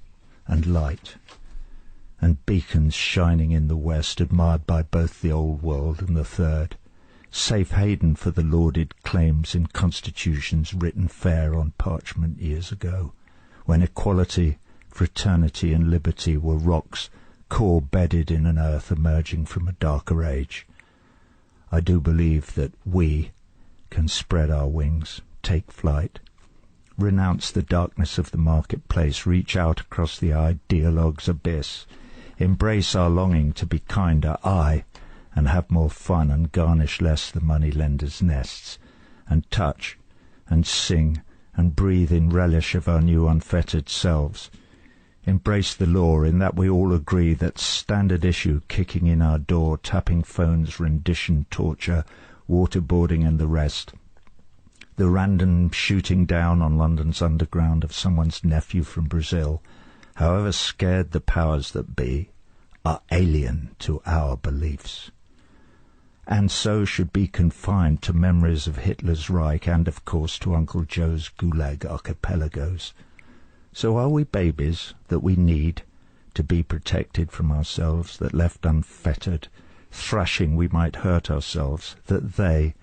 and light, and beacons shining in the west, admired by both the old world and the third, safe haven for the lauded claims in constitutions written fair on parchment years ago, when equality, fraternity and liberty were rocks core bedded in an earth emerging from a darker age. I do believe that we can spread our wings, take flight, renounce the darkness of the marketplace, reach out across the ideologue's abyss, embrace our longing to be kinder, and have more fun and garnish less the money-lenders' nests, and touch and sing and breathe in relish of our new unfettered selves. Embrace the law in that we all agree that standard issue kicking in our door, tapping phones, rendition, torture, waterboarding and the rest. The random shooting down on London's underground of someone's nephew from Brazil, however scared the powers that be, are alien to our beliefs, and so should be confined to memories of Hitler's Reich and, of course, to Uncle Joe's Gulag archipelagos. So are we babies that we need to be protected from ourselves, that left unfettered, thrashing we might hurt ourselves, that they,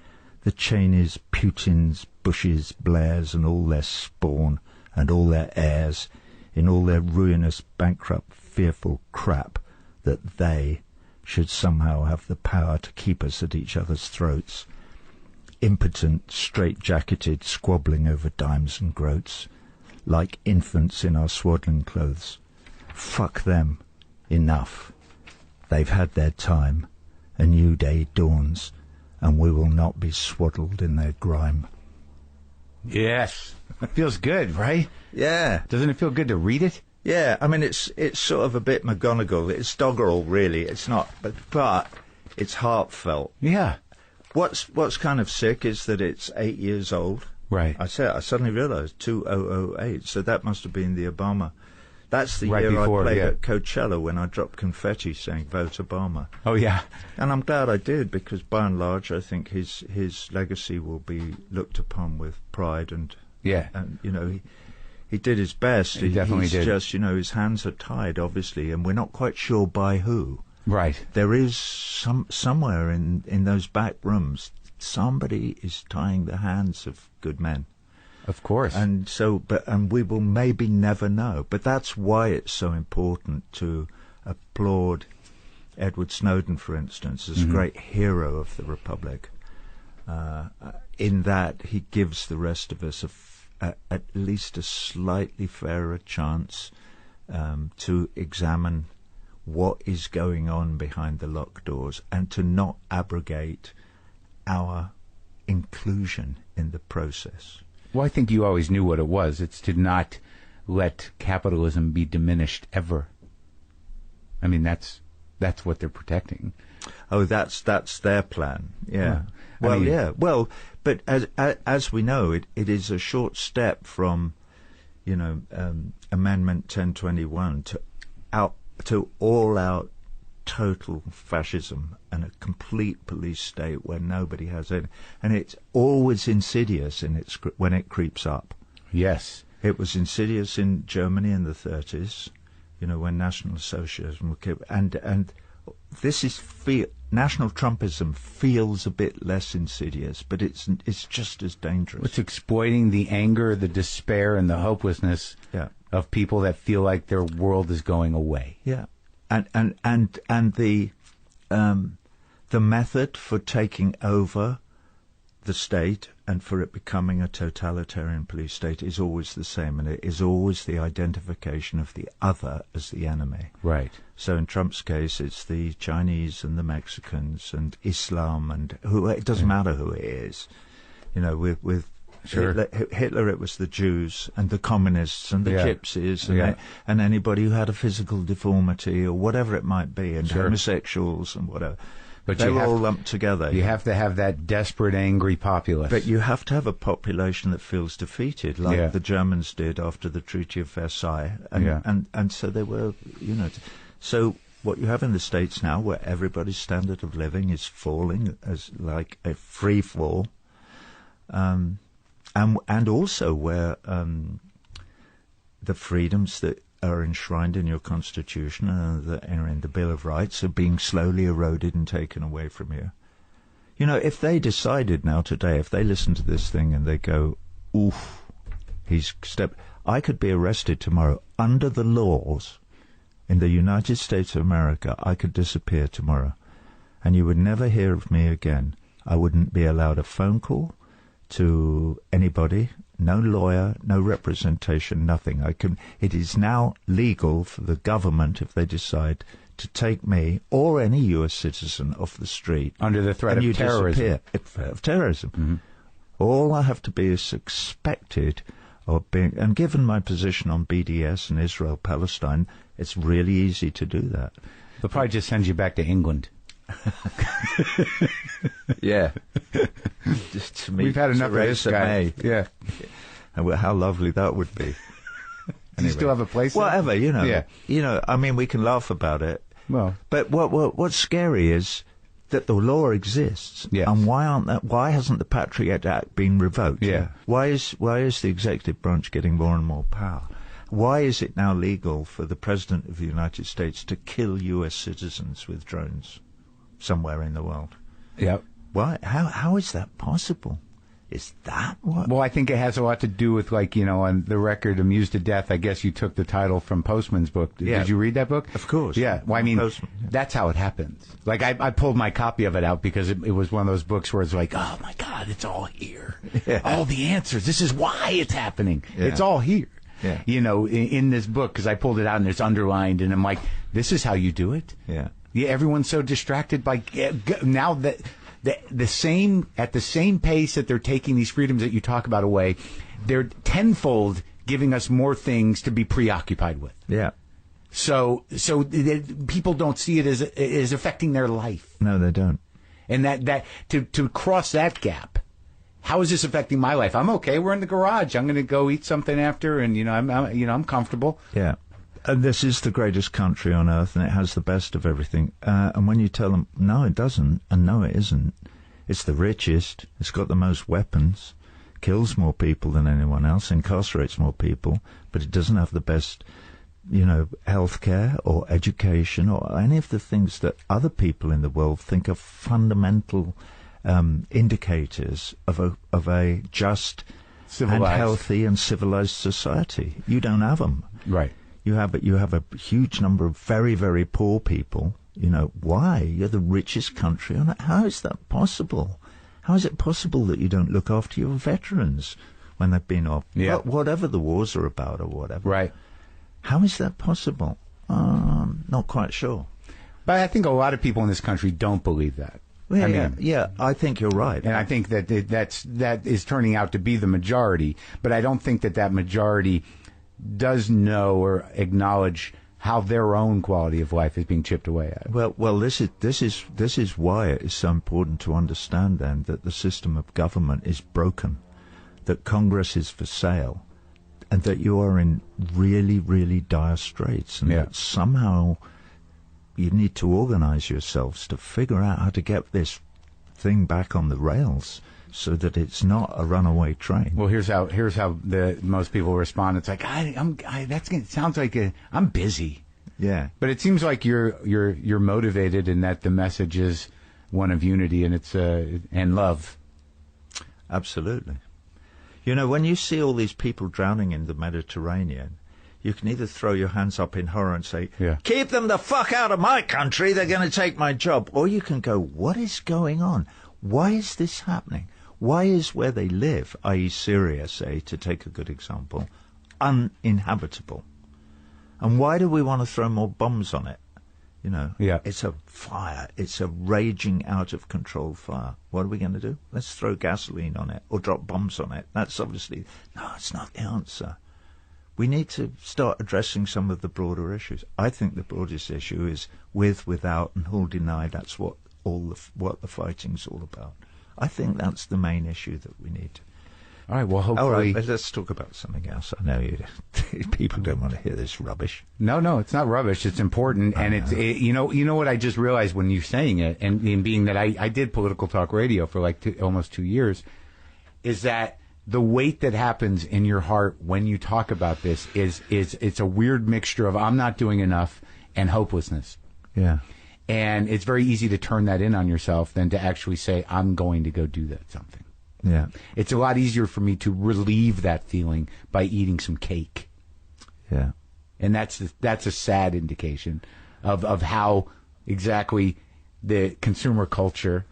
the Cheneys, Putins, Bushes, Blairs, and all their spawn, and all their heirs, in all their ruinous, bankrupt, fearful crap, that they should somehow have the power to keep us at each other's throats, impotent, straight-jacketed, squabbling over dimes and groats, like infants in our swaddling clothes. Fuck them. Enough. They've had their time. A new day dawns, and we will not be swaddled in their grime. Yes. It feels good, right? Yeah. Doesn't it feel good to read it? Yeah, I mean, it's sort of a bit McGonagall. It's doggerel, really. It's not, but it's heartfelt. Yeah. What's kind of sick is that it's 8 years old. Right. I suddenly realised 2008. So that must have been the Obama. That's the right year before, I played yeah. at Coachella when I dropped confetti saying "Vote Obama." Oh yeah. And I'm glad I did, because by and large, I think his legacy will be looked upon with pride and Yeah. And you know, he did his best. He definitely did. Just, you know, his hands are tied, obviously, and we're not quite sure by who. Right. There is somewhere in those back rooms, somebody is tying the hands of good men. Of course. And so, and we will maybe never know. But that's why it's so important to applaud Edward Snowden, for instance, as a great hero of the Republic, in that he gives the rest of us at least a slightly fairer chance to examine what is going on behind the locked doors, and to not abrogate our inclusion in the process. Well, I think you always knew what it was. It's to not let capitalism be diminished ever. I mean, that's what they're protecting. Oh, that's their plan. Yeah. Well, Well, I mean, yeah. Well, but as we know, it is a short step from, you know, Amendment 1021 to all out total fascism and a complete police state where nobody has it, and it's always insidious when it creeps up. Yes. It was insidious in Germany in the 30s, you know, when National Socialism and this is National Trumpism feels a bit less insidious, but it's just as dangerous. It's exploiting the anger, the despair, and the hopelessness of people that feel like their world is going away. Yeah, and the method for taking over the state and for it becoming a totalitarian police state is always the same, and it is always the identification of the other as the enemy. Right. So in Trump's case, it's the Chinese and the Mexicans and Islam and it doesn't matter who it is. You know, with Sure. Hitler, it was the Jews and the communists and the gypsies and anybody who had a physical deformity or whatever it might be, and homosexuals and whatever. But they were all lumped together. You have to have that desperate, angry populace. But you have to have a population that feels defeated, like the Germans did after the Treaty of Versailles. And so they were, So what you have in the States now, where everybody's standard of living is falling as like a free fall, and also where the freedoms that are enshrined in your Constitution and that are in the Bill of Rights are being slowly eroded and taken away from you. If they decided now today, if they listen to this thing and they go, oof, I could be arrested tomorrow under the laws in the United States of America. I could disappear tomorrow and you would never hear of me again. I wouldn't be allowed a phone call to anybody. No lawyer, no representation, nothing. It is now legal for the government, if they decide, to take me or any U.S. citizen off the street under the threat of terrorism. Of terrorism. Mm-hmm. All I have to be is suspected of being, and given my position on BDS and Israel Palestine, it's really easy to do that. They'll probably just send you back to England. Yeah. Just to meet We've had enough of this guy. Yeah. And how lovely that would be. Do you still have a place? Whatever, Yeah. I mean, we can laugh about it. Well, but what's scary is that the law exists. Yes. And why hasn't the Patriot Act been revoked? Yeah. Why is the executive branch getting more and more power? Why is it now legal for the President of the United States to kill U.S. citizens with drones somewhere in the world? Yeah. Why? How is that possible? Is that what? Well, I think it has a lot to do with, on the record, Amused to Death, I guess you took the title from Postman's book. Yeah. Did you read that book? Of course. Yeah. Well, I mean, Postman, yeah. That's how it happens. I pulled my copy of it out because it was one of those books where it's like, oh, my God, it's all here. Yeah. All the answers. This is why it's happening. Yeah. It's all here. Yeah. In this book, because I pulled it out and it's underlined, and I'm like, this is how you do it? Yeah. Yeah, everyone's so distracted by now that at the same pace that they're taking these freedoms that you talk about away, they're tenfold giving us more things to be preoccupied with. Yeah. So people don't see it as affecting their life. No, they don't. And that to cross that gap, how is this affecting my life? I'm okay. We're in the garage. I'm going to go eat something after, and I'm comfortable. Yeah. And this is the greatest country on earth, and it has the best of everything. And when you tell them, no, it doesn't, and no, it isn't, it's the richest, it's got the most weapons, kills more people than anyone else, incarcerates more people, but it doesn't have the best, healthcare or education or any of the things that other people in the world think are fundamental indicators of a just Civilized. and healthy and civilized society. You don't have them. Right. You have a huge number of very, very poor people. Why? You're the richest country on it. How is that possible? How is it possible that you don't look after your veterans when they've been off? Yeah. Whatever the wars are about or whatever. Right. How is that possible? Not quite sure. But I think a lot of people in this country don't believe that. Yeah, I think you're right. And I think that that is turning out to be the majority. But I don't think that majority does know or acknowledge how their own quality of life is being chipped away at. Well, this is why it is so important to understand then that the system of government is broken, that Congress is for sale, and that you are in really, really dire straits, and that somehow you need to organize yourselves to figure out how to get this thing back on the rails so that it's not a runaway train. Well, here's how the most people respond. It's like it sounds like I'm busy. Yeah. But it seems like you're motivated, in that the message is one of unity and it's and love. Absolutely. When you see all these people drowning in the Mediterranean, you can either throw your hands up in horror and say, keep them the fuck out of my country, they're going to take my job. Or you can go, what is going on? Why is this happening? Why is where they live, i.e. Syria, say, to take a good example, uninhabitable? And why do we want to throw more bombs on it? You know, Yeah. It's a fire. It's a raging, out of control fire. What are we going to do? Let's throw gasoline on it or drop bombs on it. That's obviously no. It's not the answer. We need to start addressing some of the broader issues. I think the broadest issue is with, without, and who'll deny. That's what what the fighting's all about. I think that's the main issue that we need. All right, well, hopefully... All right, let's talk about something else. I know people don't want to hear this rubbish. No, it's not rubbish. It's important, and you know what I just realized when you're saying it, and being that I did political talk radio for like almost 2 years, is that the weight that happens in your heart when you talk about this is it's a weird mixture of I'm not doing enough and hopelessness. Yeah. And it's very easy to turn that in on yourself than to actually say, I'm going to go do that something. Yeah. It's a lot easier for me to relieve that feeling by eating some cake. Yeah. And that's a sad indication of how exactly the consumer culture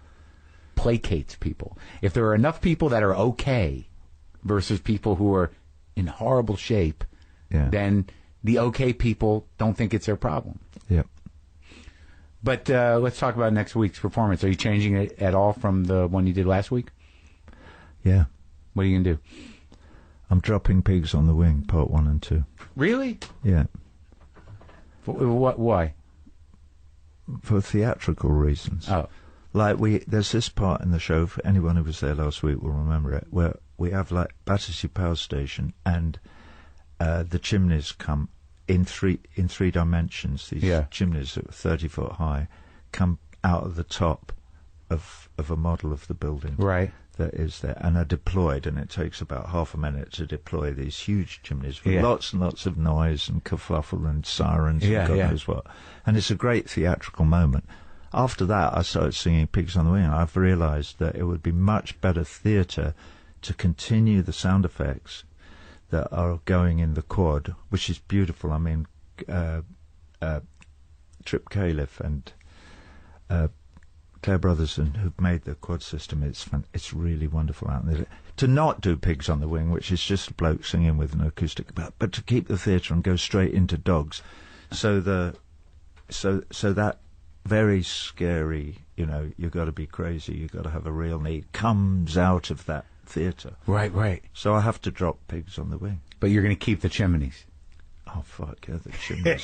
placates people. If there are enough people that are okay versus people who are in horrible shape, then the okay people don't think it's their problem. Yep. But let's talk about next week's performance. Are you changing it at all from the one you did last week? Yeah. What are you going to do? I'm dropping Pigs on the Wing, part 1 and 2. Really? Yeah. Why? For theatrical reasons. Oh. Like there's this part in the show, for anyone who was there last week will remember it, where we have like Battersea Power Station and the chimneys come in three dimensions. These chimneys that were 30 foot high come out of the top of a model of the building. Right. That is there, and are deployed, and it takes about half a minute to deploy these huge chimneys with lots and lots of noise and kerfuffle and sirens and God knows what. And it's a great theatrical moment. After that, I started singing Pigs on the Wing, and I've realised that it would be much better theatre to continue the sound effects that are going in the quad, which is beautiful. I mean, Trip Califf and Claire Brothers, who've made the quad system, it's really wonderful out there. To not do Pigs on the Wing, which is just a bloke singing with an acoustic, but to keep the theatre and go straight into Dogs, so that very scary, you've got to be crazy, you've got to have a real need, comes out of that theatre. Right. So I have to drop Pigs on the Wing. But you're going to keep the chimneys. Oh, fuck yeah, the chimneys.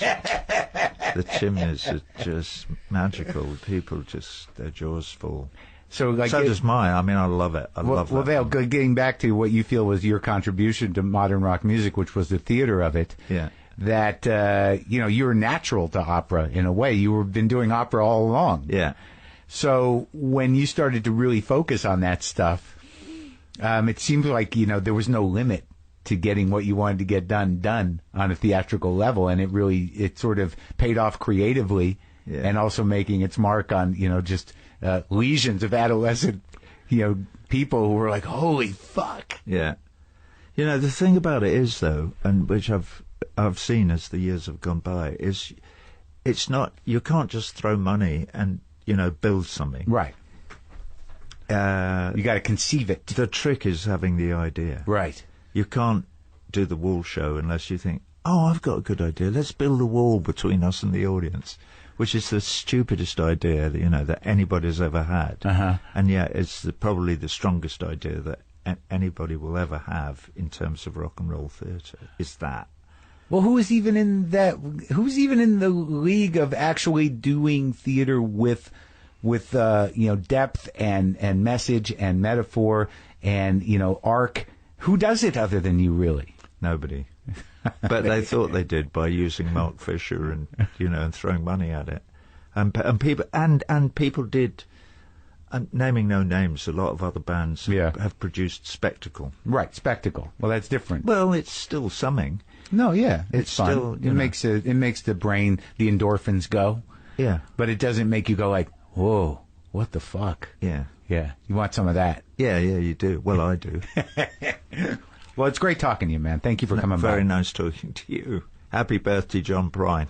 The chimneys are just magical. People their jaws fall. So does mine. I mean, I love it. I love it. Well, Vale, getting back to what you feel was your contribution to modern rock music, which was the theater of it. Yeah. That, you're natural to opera in a way. You've been doing opera all along. Yeah. So when you started to really focus on that stuff, it seemed like, there was no limit to getting what you wanted to get done on a theatrical level, and it sort of paid off creatively, and also making its mark on just legions of adolescent people who were like, holy fuck. Yeah. The thing about it is, though, and which I've seen as the years have gone by, is it's not, you can't just throw money and build something. Right. You got to conceive it. The trick is having the idea. Right. You can't do the wall show unless you think, oh, I've got a good idea. Let's build a wall between us and the audience, which is the stupidest idea that anybody's ever had. Uh-huh. And yet it's probably the strongest idea that anybody will ever have in terms of rock and roll theatre, is that. Well, who's even in the league of actually doing theater with depth and message and metaphor and arc? Who does it other than you, really? Nobody. But they thought they did by using Mark Fisher and and throwing money at it, and people did. Naming no names, a lot of other bands have produced spectacle. Right, spectacle. Well, that's different. Well, it's still something. No, yeah, it's fun. Still, it makes the brain, the endorphins go. Yeah, but it doesn't make you go like, whoa, what the fuck? Yeah. Yeah, you want some of that. Yeah, you do. Well, I do. Well, it's great talking to you, man. Thank you for coming by. Very nice talking to you. Happy birthday, John Prine.